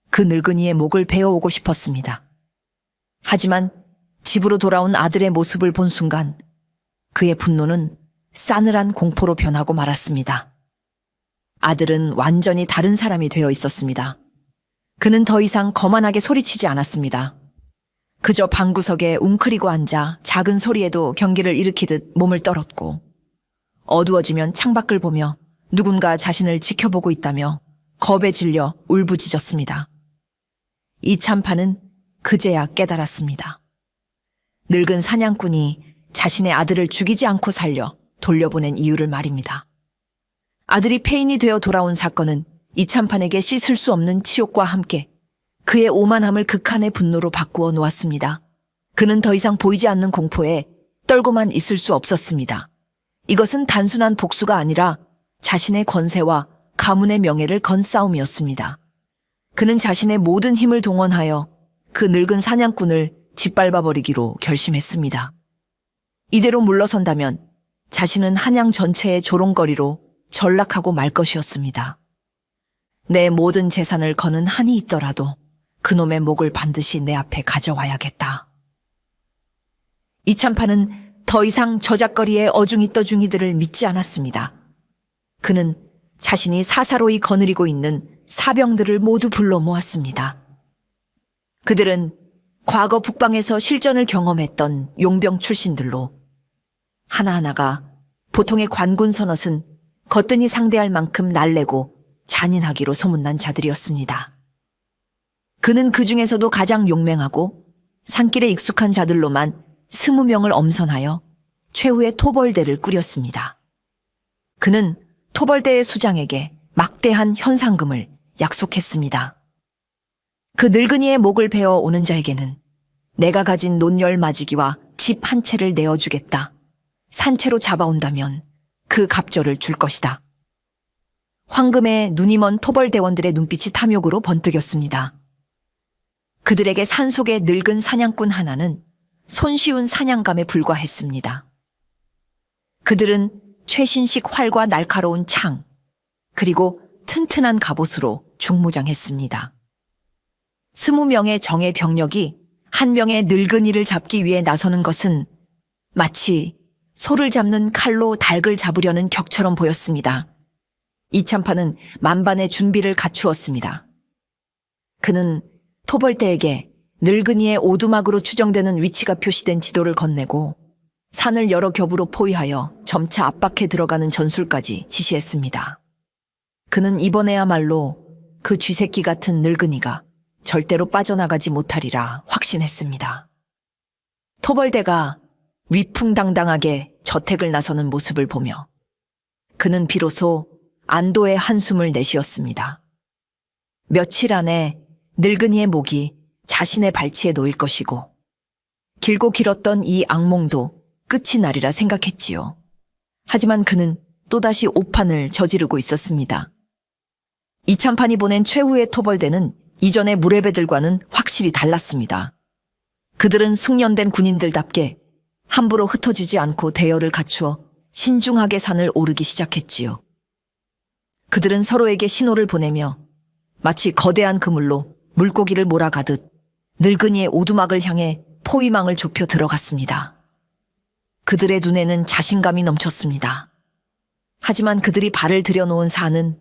그 늙은이의 목을 베어오고 싶었습니다. 하지만 집으로 돌아온 아들의 모습을 본 순간 그의 분노는 싸늘한 공포로 변하고 말았습니다. 아들은 완전히 다른 사람이 되어 있었습니다. 그는 더 이상 거만하게 소리치지 않았습니다. 그저 방구석에 웅크리고 앉아 작은 소리에도 경기를 일으키듯 몸을 떨었고 어두워지면 창밖을 보며 누군가 자신을 지켜보고 있다며 겁에 질려 울부짖었습니다. 이참판은 그제야 깨달았습니다. 늙은 사냥꾼이 자신의 아들을 죽이지 않고 살려 돌려보낸 이유를 말입니다. 아들이 폐인이 되어 돌아온 사건은 이참판에게 씻을 수 없는 치욕과 함께 그의 오만함을 극한의 분노로 바꾸어 놓았습니다. 그는 더 이상 보이지 않는 공포에 떨고만 있을 수 없었습니다. 이것은 단순한 복수가 아니라 자신의 권세와 가문의 명예를 건 싸움이었습니다. 그는 자신의 모든 힘을 동원하여 그 늙은 사냥꾼을 짓밟아버리기로 결심했습니다. 이대로 물러선다면 자신은 한양 전체의 조롱거리로 전락하고 말 것이었습니다. 내 모든 재산을 거는 한이 있더라도 그놈의 목을 반드시 내 앞에 가져와야겠다. 이참판은 더 이상 저작거리의 어중이 떠중이들을 믿지 않았습니다. 그는 자신이 사사로이 거느리고 있는 사병들을 모두 불러 모았습니다. 그들은 과거 북방에서 실전을 경험했던 용병 출신들로 하나하나가 보통의 관군 선옷은 거뜬히 상대할 만큼 날래고 잔인하기로 소문난 자들이었습니다. 그는 그 중에서도 가장 용맹하고 산길에 익숙한 자들로만 20명을 엄선하여 최후의 토벌대를 꾸렸습니다. 그는 토벌대의 수장에게 막대한 현상금을 약속했습니다. 그 늙은이의 목을 베어 오는 자에게는 내가 가진 논열 마지기와 집 한 채를 내어주겠다. 산채로 잡아온다면 그 갑절을 줄 것이다. 황금에 눈이 먼 토벌대원들의 눈빛이 탐욕으로 번뜩였습니다. 그들에게 산속의 늙은 사냥꾼 하나는 손쉬운 사냥감에 불과했습니다. 그들은 최신식 활과 날카로운 창, 그리고 튼튼한 갑옷으로 중무장했습니다. 20명의 정예 병력이 한 명의 늙은이를 잡기 위해 나서는 것은 마치 소를 잡는 칼로 닭을 잡으려는 격처럼 보였습니다. 이참판은 만반의 준비를 갖추었습니다. 그는 토벌대에게 늙은이의 오두막으로 추정되는 위치가 표시된 지도를 건네고 산을 여러 겹으로 포위하여 점차 압박해 들어가는 전술까지 지시했습니다. 그는 이번에야말로 그 쥐새끼 같은 늙은이가 절대로 빠져나가지 못하리라 확신했습니다. 토벌대가 위풍당당하게 저택을 나서는 모습을 보며 그는 비로소 안도의 한숨을 내쉬었습니다. 며칠 안에 늙은이의 목이 자신의 발치에 놓일 것이고 길고 길었던 이 악몽도 끝이 나리라 생각했지요. 하지만 그는 또다시 오판을 저지르고 있었습니다. 이참판이 보낸 최후의 토벌대는 이전의 무례배들과는 확실히 달랐습니다. 그들은 숙련된 군인들답게 함부로 흩어지지 않고 대열을 갖추어 신중하게 산을 오르기 시작했지요. 그들은 서로에게 신호를 보내며 마치 거대한 그물로 물고기를 몰아가듯 늙은이의 오두막을 향해 포위망을 좁혀 들어갔습니다. 그들의 눈에는 자신감이 넘쳤습니다. 하지만 그들이 발을 들여놓은 산은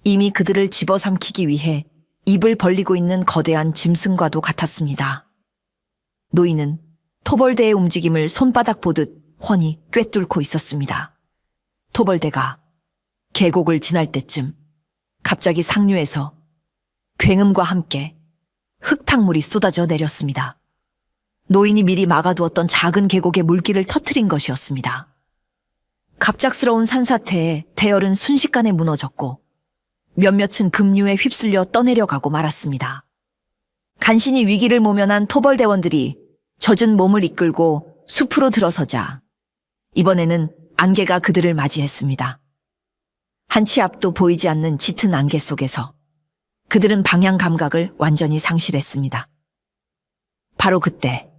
이미 그들을 집어삼키기 위해 입을 벌리고 있는 거대한 짐승과도 같았습니다. 노인은 토벌대의 움직임을 손바닥 보듯 훤히 꿰뚫고 있었습니다. 토벌대가 계곡을 지날 때쯤 갑자기 상류에서 굉음과 함께 흙탕물이 쏟아져 내렸습니다. 노인이 미리 막아두었던 작은 계곡의 물길을 터트린 것이었습니다. 갑작스러운 산사태에 대열은 순식간에 무너졌고 몇몇은 급류에 휩쓸려 떠내려가고 말았습니다. 간신히 위기를 모면한 토벌대원들이 젖은 몸을 이끌고 숲으로 들어서자 이번에는 안개가 그들을 맞이했습니다. 한 치 앞도 보이지 않는 짙은 안개 속에서 그들은 방향 감각을 완전히 상실했습니다. 바로 그때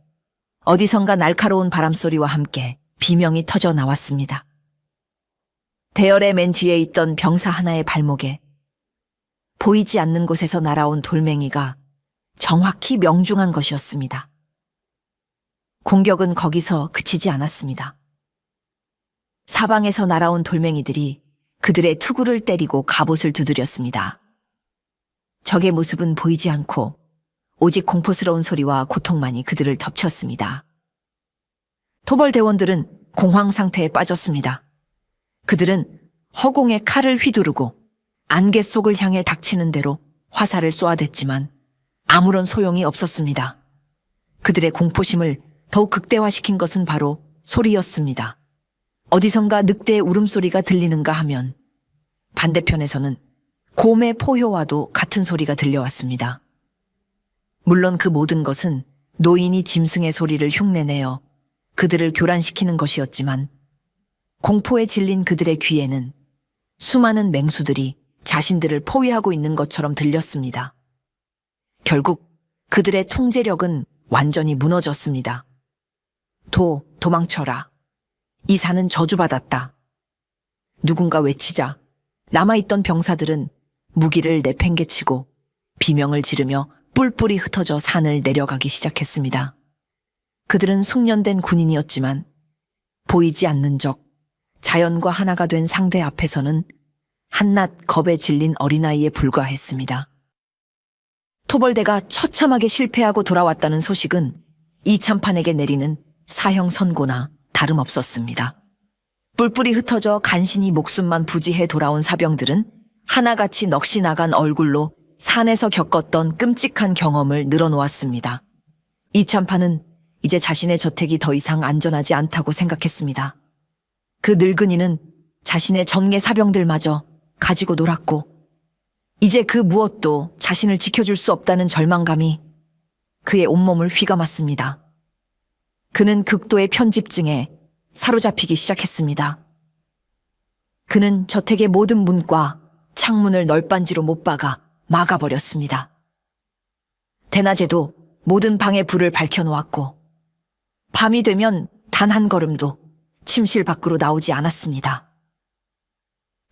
어디선가 날카로운 바람소리와 함께 비명이 터져 나왔습니다. 대열의 맨 뒤에 있던 병사 하나의 발목에 보이지 않는 곳에서 날아온 돌멩이가 정확히 명중한 것이었습니다. 공격은 거기서 그치지 않았습니다. 사방에서 날아온 돌멩이들이 그들의 투구를 때리고 갑옷을 두드렸습니다. 적의 모습은 보이지 않고 오직 공포스러운 소리와 고통만이 그들을 덮쳤습니다. 토벌대원들은 공황 상태에 빠졌습니다. 그들은 허공에 칼을 휘두르고 안개 속을 향해 닥치는 대로 화살을 쏘아댔지만 아무런 소용이 없었습니다. 그들의 공포심을 더욱 극대화시킨 것은 바로 소리였습니다. 어디선가 늑대의 울음소리가 들리는가 하면 반대편에서는 곰의 포효와도 같은 소리가 들려왔습니다. 물론 그 모든 것은 노인이 짐승의 소리를 흉내내어 그들을 교란시키는 것이었지만 공포에 질린 그들의 귀에는 수많은 맹수들이 자신들을 포위하고 있는 것처럼 들렸습니다. 결국 그들의 통제력은 완전히 무너졌습니다. 도망쳐라. 이 산은 저주받았다. 누군가 외치자 남아있던 병사들은 무기를 내팽개치고 비명을 지르며 뿔뿔이 흩어져 산을 내려가기 시작했습니다. 그들은 숙련된 군인이었지만 보이지 않는 적, 자연과 하나가 된 상대 앞에서는 한낱 겁에 질린 어린아이에 불과했습니다. 토벌대가 처참하게 실패하고 돌아왔다는 소식은 이참판에게 내리는 사형 선고나 다름없었습니다. 뿔뿔이 흩어져 간신히 목숨만 부지해 돌아온 사병들은 하나같이 넋이 나간 얼굴로 산에서 겪었던 끔찍한 경험을 늘어놓았습니다. 이참판은 이제 자신의 저택이 더 이상 안전하지 않다고 생각했습니다. 그 늙은이는 자신의 전계 사병들마저 가지고 놀았고 이제 그 무엇도 자신을 지켜줄 수 없다는 절망감이 그의 온몸을 휘감았습니다. 그는 극도의 편집증에 사로잡히기 시작했습니다. 그는 저택의 모든 문과 창문을 널빤지로 못 박아 막아버렸습니다. 대낮에도 모든 방의 불을 밝혀놓았고 밤이 되면 단 한 걸음도 침실 밖으로 나오지 않았습니다.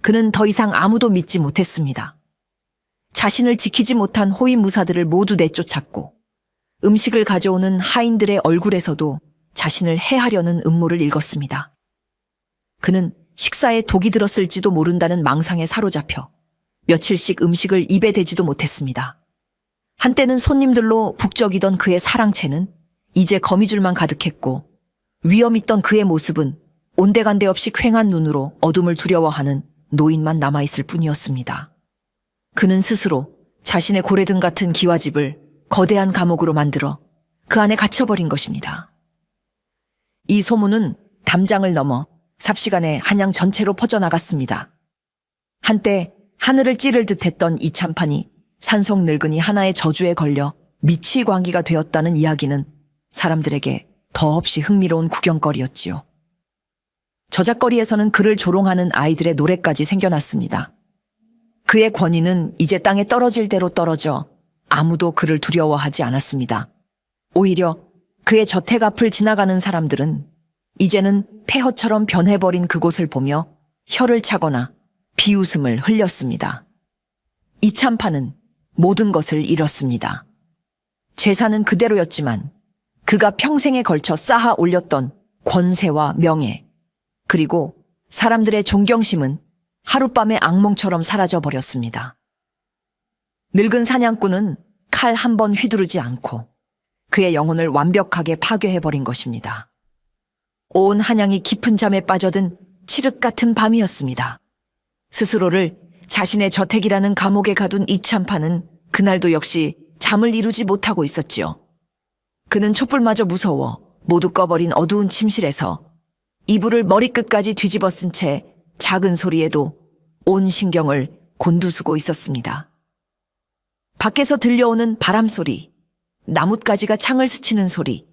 그는 더 이상 아무도 믿지 못했습니다. 자신을 지키지 못한 호위무사들을 모두 내쫓았고 음식을 가져오는 하인들의 얼굴에서도 자신을 해하려는 음모를 읽었습니다. 그는 식사에 독이 들었을지도 모른다는 망상에 사로잡혀 며칠씩 음식을 입에 대지도 못했습니다. 한때는 손님들로 북적이던 그의 사랑채는 이제 거미줄만 가득했고 위험 있던 그의 모습은 온데간데 없이 퀭한 눈으로 어둠을 두려워하는 노인만 남아있을 뿐이었습니다. 그는 스스로 자신의 고래등 같은 기와집을 거대한 감옥으로 만들어 그 안에 갇혀버린 것입니다. 이 소문은 담장을 넘어 삽시간에 한양 전체로 퍼져나갔습니다. 한때 하늘을 찌를 듯했던 이참판이 산속 늙은이 하나의 저주에 걸려 미치광이가 되었다는 이야기는 사람들에게 더없이 흥미로운 구경거리였지요. 저작거리에서는 그를 조롱하는 아이들의 노래까지 생겨났습니다. 그의 권위는 이제 땅에 떨어질 대로 떨어져 아무도 그를 두려워하지 않았습니다. 오히려 그의 저택 앞을 지나가는 사람들은 이제는 폐허처럼 변해버린 그곳을 보며 혀를 차거나 비웃음을 흘렸습니다. 이참판은 모든 것을 잃었습니다. 재산은 그대로였지만 그가 평생에 걸쳐 쌓아 올렸던 권세와 명예, 그리고 사람들의 존경심은 하룻밤의 악몽처럼 사라져 버렸습니다. 늙은 사냥꾼은 칼 한 번 휘두르지 않고 그의 영혼을 완벽하게 파괴해버린 것입니다. 온 한양이 깊은 잠에 빠져든 칠흑 같은 밤이었습니다. 스스로를 자신의 저택이라는 감옥에 가둔 이참판은 그날도 역시 잠을 이루지 못하고 있었지요. 그는 촛불마저 무서워 모두 꺼버린 어두운 침실에서 이불을 머리끝까지 뒤집어 쓴 채 작은 소리에도 온 신경을 곤두쓰고 있었습니다. 밖에서 들려오는 바람 소리, 나뭇가지가 창을 스치는 소리,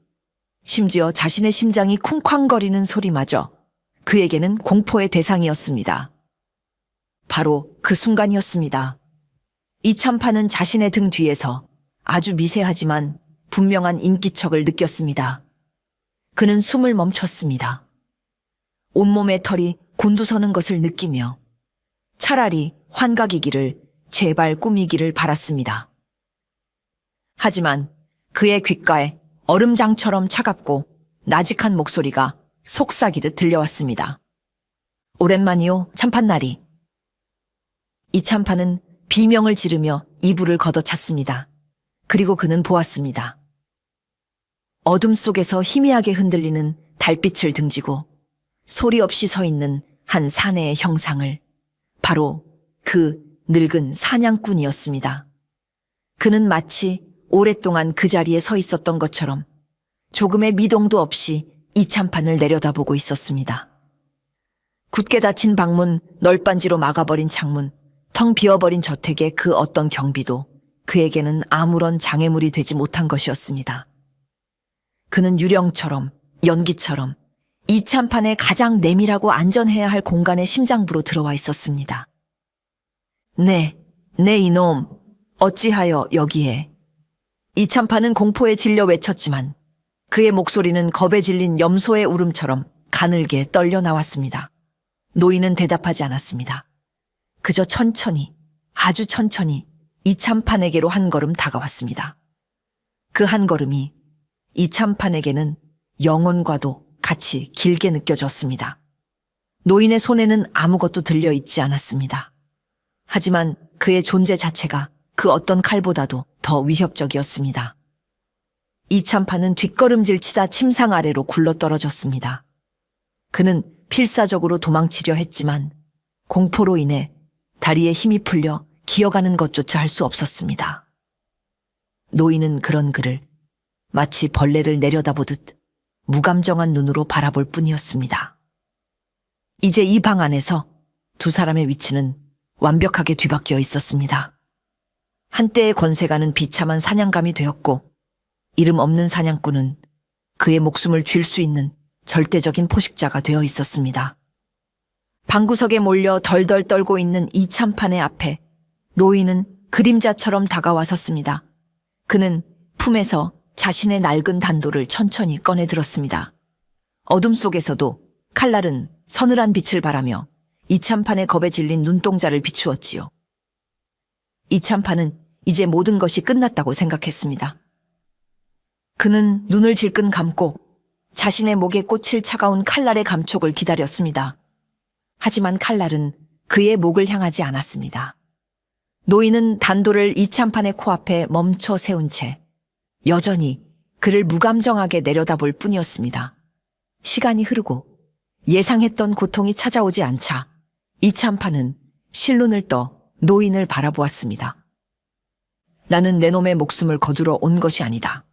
심지어 자신의 심장이 쿵쾅거리는 소리마저 그에게는 공포의 대상이었습니다. 바로 그 순간이었습니다. 이참판은 자신의 등 뒤에서 아주 미세하지만 분명한 인기척을 느꼈습니다. 그는 숨을 멈췄습니다. 온몸의 털이 곤두서는 것을 느끼며 차라리 환각이기를 제발 꿈이기를 바랐습니다. 하지만 그의 귓가에 얼음장처럼 차갑고 나직한 목소리가 속삭이듯 들려왔습니다. 오랜만이요, 참판나리. 이참판은 비명을 지르며 이불을 걷어찼습니다. 그리고 그는 보았습니다. 어둠 속에서 희미하게 흔들리는 달빛을 등지고 소리 없이 서 있는 한 사내의 형상을, 바로 그 늙은 사냥꾼이었습니다. 그는 마치 오랫동안 그 자리에 서 있었던 것처럼 조금의 미동도 없이 이참판을 내려다보고 있었습니다. 굳게 닫힌 방문, 널빤지로 막아버린 창문, 텅 비어버린 저택의 그 어떤 경비도 그에게는 아무런 장애물이 되지 못한 것이었습니다. 그는 유령처럼, 연기처럼 이참판의 가장 내밀하고 안전해야 할 공간의 심장부로 들어와 있었습니다. 네 이놈, 어찌하여 여기에. 이참판은 공포에 질려 외쳤지만 그의 목소리는 겁에 질린 염소의 울음처럼 가늘게 떨려 나왔습니다. 노인은 대답하지 않았습니다. 그저 천천히, 아주 천천히 이참판에게로 한 걸음 다가왔습니다. 그 한 걸음이 이참판에게는 영혼과도 같이 길게 느껴졌습니다. 노인의 손에는 아무것도 들려있지 않았습니다. 하지만 그의 존재 자체가 그 어떤 칼보다도 더 위협적이었습니다. 이참판은 뒷걸음질 치다 침상 아래로 굴러떨어졌습니다. 그는 필사적으로 도망치려 했지만 공포로 인해 다리에 힘이 풀려 기어가는 것조차 할 수 없었습니다. 노인은 그런 그를 마치 벌레를 내려다보듯 무감정한 눈으로 바라볼 뿐이었습니다. 이제 이 방 안에서 두 사람의 위치는 완벽하게 뒤바뀌어 있었습니다. 한때의 권세가는 비참한 사냥감이 되었고 이름 없는 사냥꾼은 그의 목숨을 쥘 수 있는 절대적인 포식자가 되어 있었습니다. 방구석에 몰려 덜덜 떨고 있는 이참판의 앞에 노인은 그림자처럼 다가와 섰습니다. 그는 품에서 자신의 낡은 단도를 천천히 꺼내 들었습니다. 어둠 속에서도 칼날은 서늘한 빛을 발하며 이참판의 겁에 질린 눈동자를 비추었지요. 이참판은 이제 모든 것이 끝났다고 생각했습니다. 그는 눈을 질끈 감고 자신의 목에 꽂힐 차가운 칼날의 감촉을 기다렸습니다. 하지만 칼날은 그의 목을 향하지 않았습니다. 노인은 단도를 이참판의 코앞에 멈춰 세운 채 여전히 그를 무감정하게 내려다볼 뿐이었습니다. 시간이 흐르고 예상했던 고통이 찾아오지 않자 이참판은 실눈을 떠 노인을 바라보았습니다. 나는 내 놈의 목숨을 거두러 온 것이 아니다.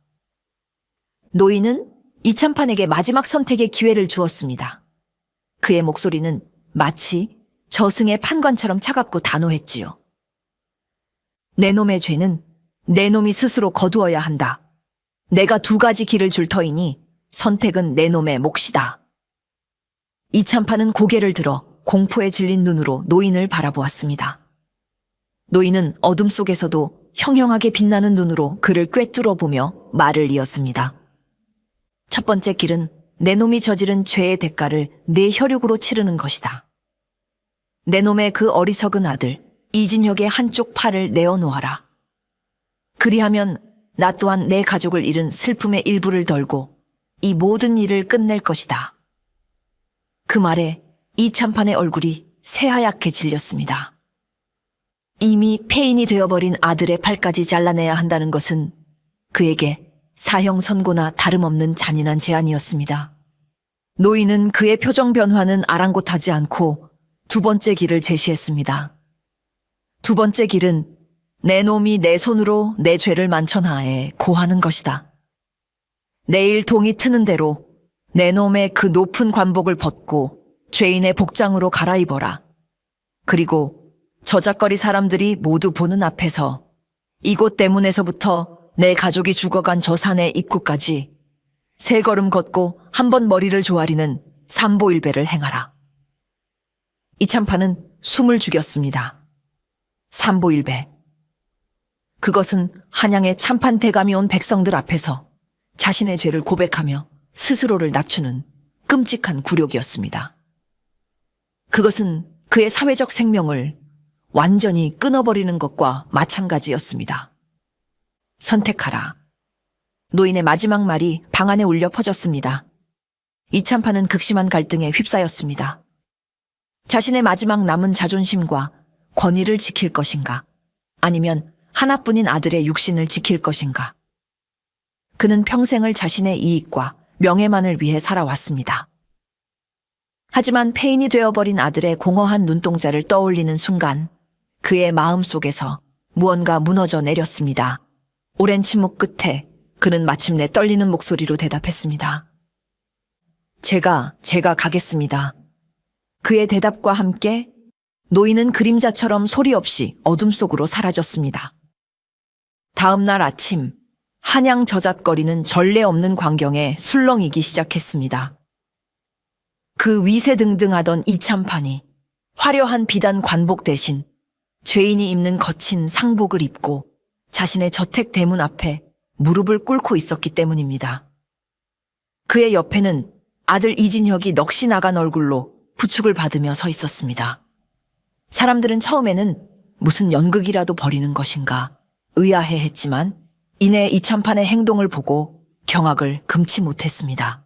노인은 이참판에게 마지막 선택의 기회를 주었습니다. 그의 목소리는 마치 저승의 판관처럼 차갑고 단호했지요. 내 놈의 죄는 내 놈이 스스로 거두어야 한다. 내가 두 가지 길을 줄 터이니 선택은 내 놈의 몫이다. 이참판은 고개를 들어 공포에 질린 눈으로 노인을 바라보았습니다. 노인은 어둠 속에서도 형형하게 빛나는 눈으로 그를 꿰뚫어 보며 말을 이었습니다. 첫 번째 길은 내 놈이 저지른 죄의 대가를 내 혈육으로 치르는 것이다. 내 놈의 그 어리석은 아들 이진혁의 한쪽 팔을 내어놓아라. 그리하면 나 또한 내 가족을 잃은 슬픔의 일부를 덜고 이 모든 일을 끝낼 것이다. 그 말에 이참판의 얼굴이 새하얗게 질렸습니다. 이미 폐인이 되어버린 아들의 팔까지 잘라내야 한다는 것은 그에게 사형 선고나 다름없는 잔인한 제안이었습니다. 노인은 그의 표정 변화는 아랑곳하지 않고 두 번째 길을 제시했습니다. 두 번째 길은 내 놈이 내 손으로 내 죄를 만천하에 고하는 것이다. 내일 동이 트는 대로 내 놈의 그 높은 관복을 벗고 죄인의 복장으로 갈아입어라. 그리고 저작거리 사람들이 모두 보는 앞에서 이곳 대문에서부터 내 가족이 죽어간 저 산의 입구까지 세 걸음 걷고 한 번 머리를 조아리는 삼보일배를 행하라. 이참판은 숨을 죽였습니다. 삼보일배. 그것은 한양의 참판 대감이 온 백성들 앞에서 자신의 죄를 고백하며 스스로를 낮추는 끔찍한 굴욕이었습니다. 그것은 그의 사회적 생명을 완전히 끊어버리는 것과 마찬가지였습니다. 선택하라. 노인의 마지막 말이 방 안에 울려 퍼졌습니다. 이참판은 극심한 갈등에 휩싸였습니다. 자신의 마지막 남은 자존심과 권위를 지킬 것인가? 아니면 하나뿐인 아들의 육신을 지킬 것인가? 그는 평생을 자신의 이익과 명예만을 위해 살아왔습니다. 하지만 폐인이 되어버린 아들의 공허한 눈동자를 떠올리는 순간 그의 마음속에서 무언가 무너져 내렸습니다. 오랜 침묵 끝에 그는 마침내 떨리는 목소리로 대답했습니다. 제가 가겠습니다. 그의 대답과 함께 노인은 그림자처럼 소리 없이 어둠 속으로 사라졌습니다. 다음 날 아침, 한양 저잣거리는 전례 없는 광경에 술렁이기 시작했습니다. 그 위세등등하던 이참판이 화려한 비단 관복 대신 죄인이 입는 거친 상복을 입고 자신의 저택 대문 앞에 무릎을 꿇고 있었기 때문입니다. 그의 옆에는 아들 이진혁이 넋이 나간 얼굴로 부축을 받으며 서 있었습니다. 사람들은 처음에는 무슨 연극이라도 벌이는 것인가 의아해했지만 이내 이참판의 행동을 보고 경악을 금치 못했습니다.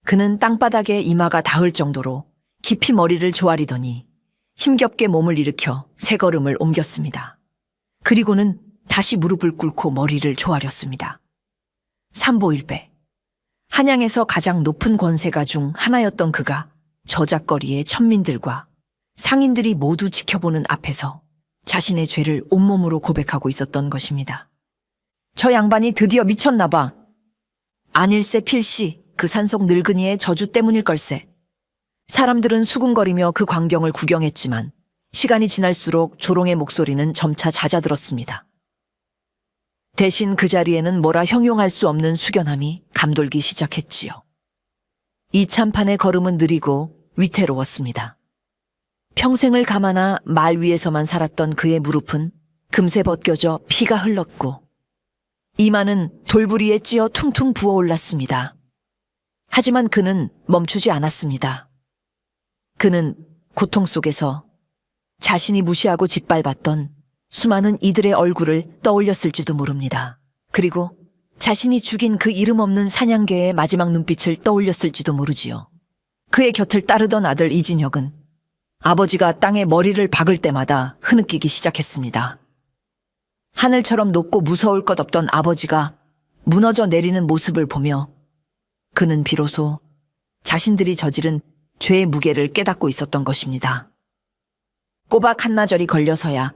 그는 땅바닥에 이마가 닿을 정도로 깊이 머리를 조아리더니 힘겹게 몸을 일으켜 세 걸음을 옮겼습니다. 그리고는 다시 무릎을 꿇고 머리를 조아렸습니다. 삼보일배. 한양에서 가장 높은 권세가 중 하나였던 그가 저작거리의 천민들과 상인들이 모두 지켜보는 앞에서 자신의 죄를 온몸으로 고백하고 있었던 것입니다. 저 양반이 드디어 미쳤나 봐. 아닐세 필시 그 산속 늙은이의 저주 때문일 걸세. 사람들은 수군거리며 그 광경을 구경했지만 시간이 지날수록 조롱의 목소리는 점차 잦아들었습니다. 대신 그 자리에는 뭐라 형용할 수 없는 숙연함이 감돌기 시작했지요. 이 참판의 걸음은 느리고 위태로웠습니다. 평생을 가마나 말 위에서만 살았던 그의 무릎은 금세 벗겨져 피가 흘렀고 이마는 돌부리에 찧어 퉁퉁 부어올랐습니다. 하지만 그는 멈추지 않았습니다. 그는 고통 속에서 자신이 무시하고 짓밟았던 수많은 이들의 얼굴을 떠올렸을지도 모릅니다. 그리고 자신이 죽인 그 이름 없는 사냥개의 마지막 눈빛을 떠올렸을지도 모르지요. 그의 곁을 따르던 아들 이진혁은 아버지가 땅에 머리를 박을 때마다 흐느끼기 시작했습니다. 하늘처럼 높고 무서울 것 없던 아버지가 무너져 내리는 모습을 보며 그는 비로소 자신들이 저지른 죄의 무게를 깨닫고 있었던 것입니다. 꼬박 한나절이 걸려서야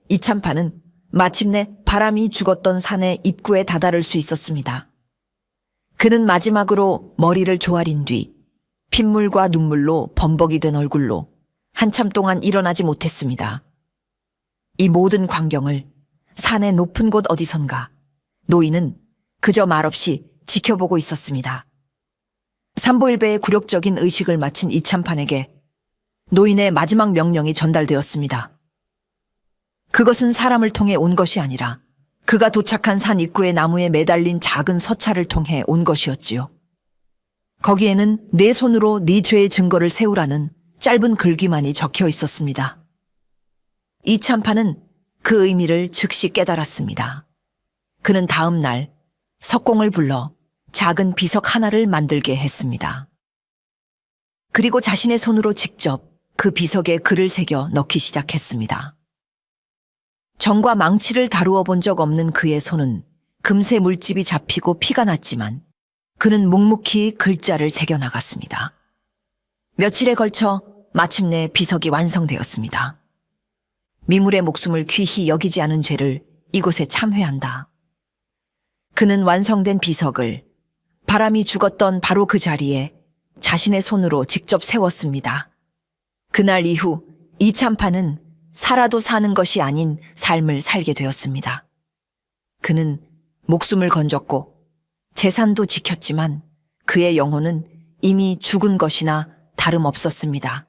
이참판은 마침내 바람이 죽었던 산의 입구에 다다를 수 있었습니다. 그는 마지막으로 머리를 조아린 뒤 핏물과 눈물로 범벅이 된 얼굴로 한참 동안 일어나지 못했습니다. 이 모든 광경을 산의 높은 곳 어디선가 노인은 그저 말없이 지켜보고 있었습니다. 삼보일배의 굴욕적인 의식을 마친 이참판에게 노인의 마지막 명령이 전달되었습니다. 그것은 사람을 통해 온 것이 아니라 그가 도착한 산 입구의 나무에 매달린 작은 서찰을 통해 온 것이었지요. 거기에는 내 손으로 네 죄의 증거를 세우라는 짧은 글귀만이 적혀 있었습니다. 이참판은 그 의미를 즉시 깨달았습니다. 그는 다음 날 석공을 불러 작은 비석 하나를 만들게 했습니다. 그리고 자신의 손으로 직접 그 비석에 글을 새겨 넣기 시작했습니다. 정과 망치를 다루어 본 적 없는 그의 손은 금세 물집이 잡히고 피가 났지만 그는 묵묵히 글자를 새겨 나갔습니다. 며칠에 걸쳐 마침내 비석이 완성되었습니다. 미물의 목숨을 귀히 여기지 않은 죄를 이곳에 참회한다. 그는 완성된 비석을 바람이 죽었던 바로 그 자리에 자신의 손으로 직접 세웠습니다. 그날 이후 이참판은 살아도 사는 것이 아닌 삶을 살게 되었습니다. 그는 목숨을 건졌고 재산도 지켰지만 그의 영혼은 이미 죽은 것이나 다름없었습니다.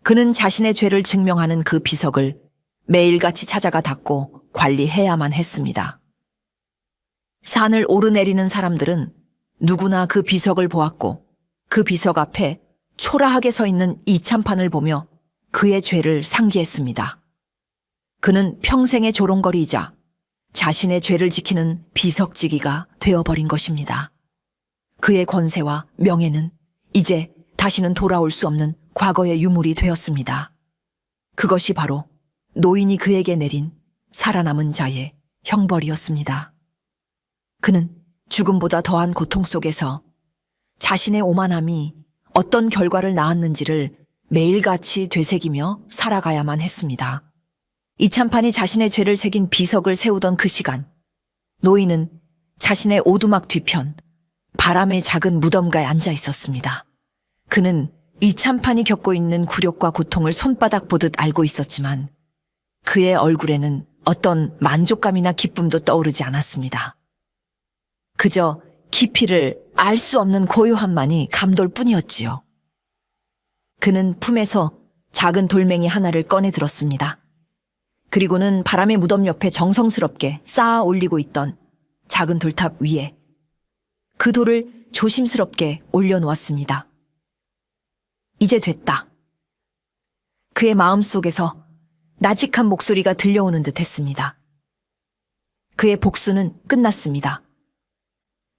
그는 자신의 죄를 증명하는 그 비석을 매일같이 찾아가 닦고 관리해야만 했습니다. 산을 오르내리는 사람들은 누구나 그 비석을 보았고 그 비석 앞에 초라하게 서 있는 이참판을 보며 그의 죄를 상기했습니다. 그는 평생의 조롱거리이자 자신의 죄를 지키는 비석지기가 되어버린 것입니다. 그의 권세와 명예는 이제 다시는 돌아올 수 없는 과거의 유물이 되었습니다. 그것이 바로 노인이 그에게 내린 살아남은 자의 형벌이었습니다. 그는 죽음보다 더한 고통 속에서 자신의 오만함이 어떤 결과를 낳았는지를 매일같이 되새기며 살아가야만 했습니다. 이참판이 자신의 죄를 새긴 비석을 세우던 그 시간, 노인은 자신의 오두막 뒤편 바람의 작은 무덤가에 앉아 있었습니다. 그는 이참판이 겪고 있는 굴욕과 고통을 손바닥 보듯 알고 있었지만 그의 얼굴에는 어떤 만족감이나 기쁨도 떠오르지 않았습니다. 그저 깊이를 알 수 없는 고요함만이 감돌 뿐이었지요. 그는 품에서 작은 돌멩이 하나를 꺼내 들었습니다. 그리고는 바람의 무덤 옆에 정성스럽게 쌓아 올리고 있던 작은 돌탑 위에 그 돌을 조심스럽게 올려놓았습니다. 이제 됐다. 그의 마음속에서 나직한 목소리가 들려오는 듯 했습니다. 그의 복수는 끝났습니다.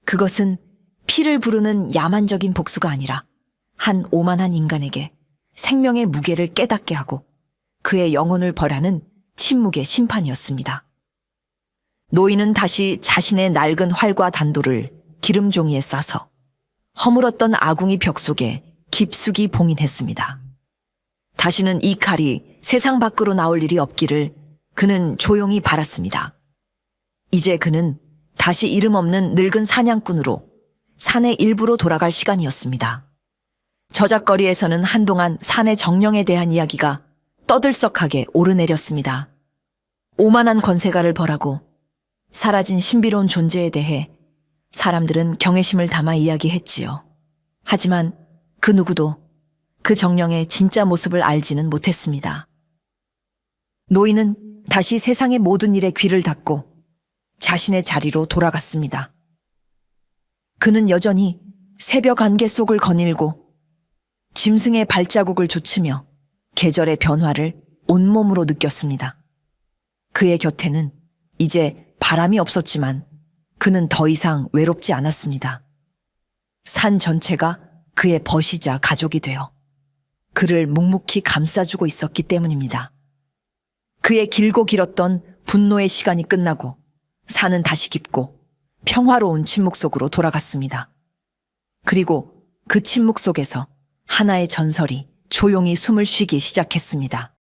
그것은 피를 부르는 야만적인 복수가 아니라 한 오만한 인간에게 생명의 무게를 깨닫게 하고 그의 영혼을 벌하는 침묵의 심판이었습니다. 노인은 다시 자신의 낡은 활과 단도를 기름종이에 싸서 허물었던 아궁이 벽 속에 깊숙이 봉인했습니다. 다시는 이 칼이 세상 밖으로 나올 일이 없기를 그는 조용히 바랐습니다. 이제 그는 다시 이름 없는 늙은 사냥꾼으로 산의 일부로 돌아갈 시간이었습니다. 저작거리에서는 한동안 산의 정령에 대한 이야기가 떠들썩하게 오르내렸습니다. 오만한 권세가를 벌하고 사라진 신비로운 존재에 대해 사람들은 경외심을 담아 이야기했지요. 하지만 그 누구도 그 정령의 진짜 모습을 알지는 못했습니다. 노인은 다시 세상의 모든 일에 귀를 닫고 자신의 자리로 돌아갔습니다. 그는 여전히 새벽 안개 속을 거닐고 짐승의 발자국을 좇으며 계절의 변화를 온몸으로 느꼈습니다. 그의 곁에는 이제 바람이 없었지만 그는 더 이상 외롭지 않았습니다. 산 전체가 그의 벗이자 가족이 되어 그를 묵묵히 감싸주고 있었기 때문입니다. 그의 길고 길었던 분노의 시간이 끝나고 산은 다시 깊고 평화로운 침묵 속으로 돌아갔습니다. 그리고 그 침묵 속에서 하나의 전설이 조용히 숨을 쉬기 시작했습니다.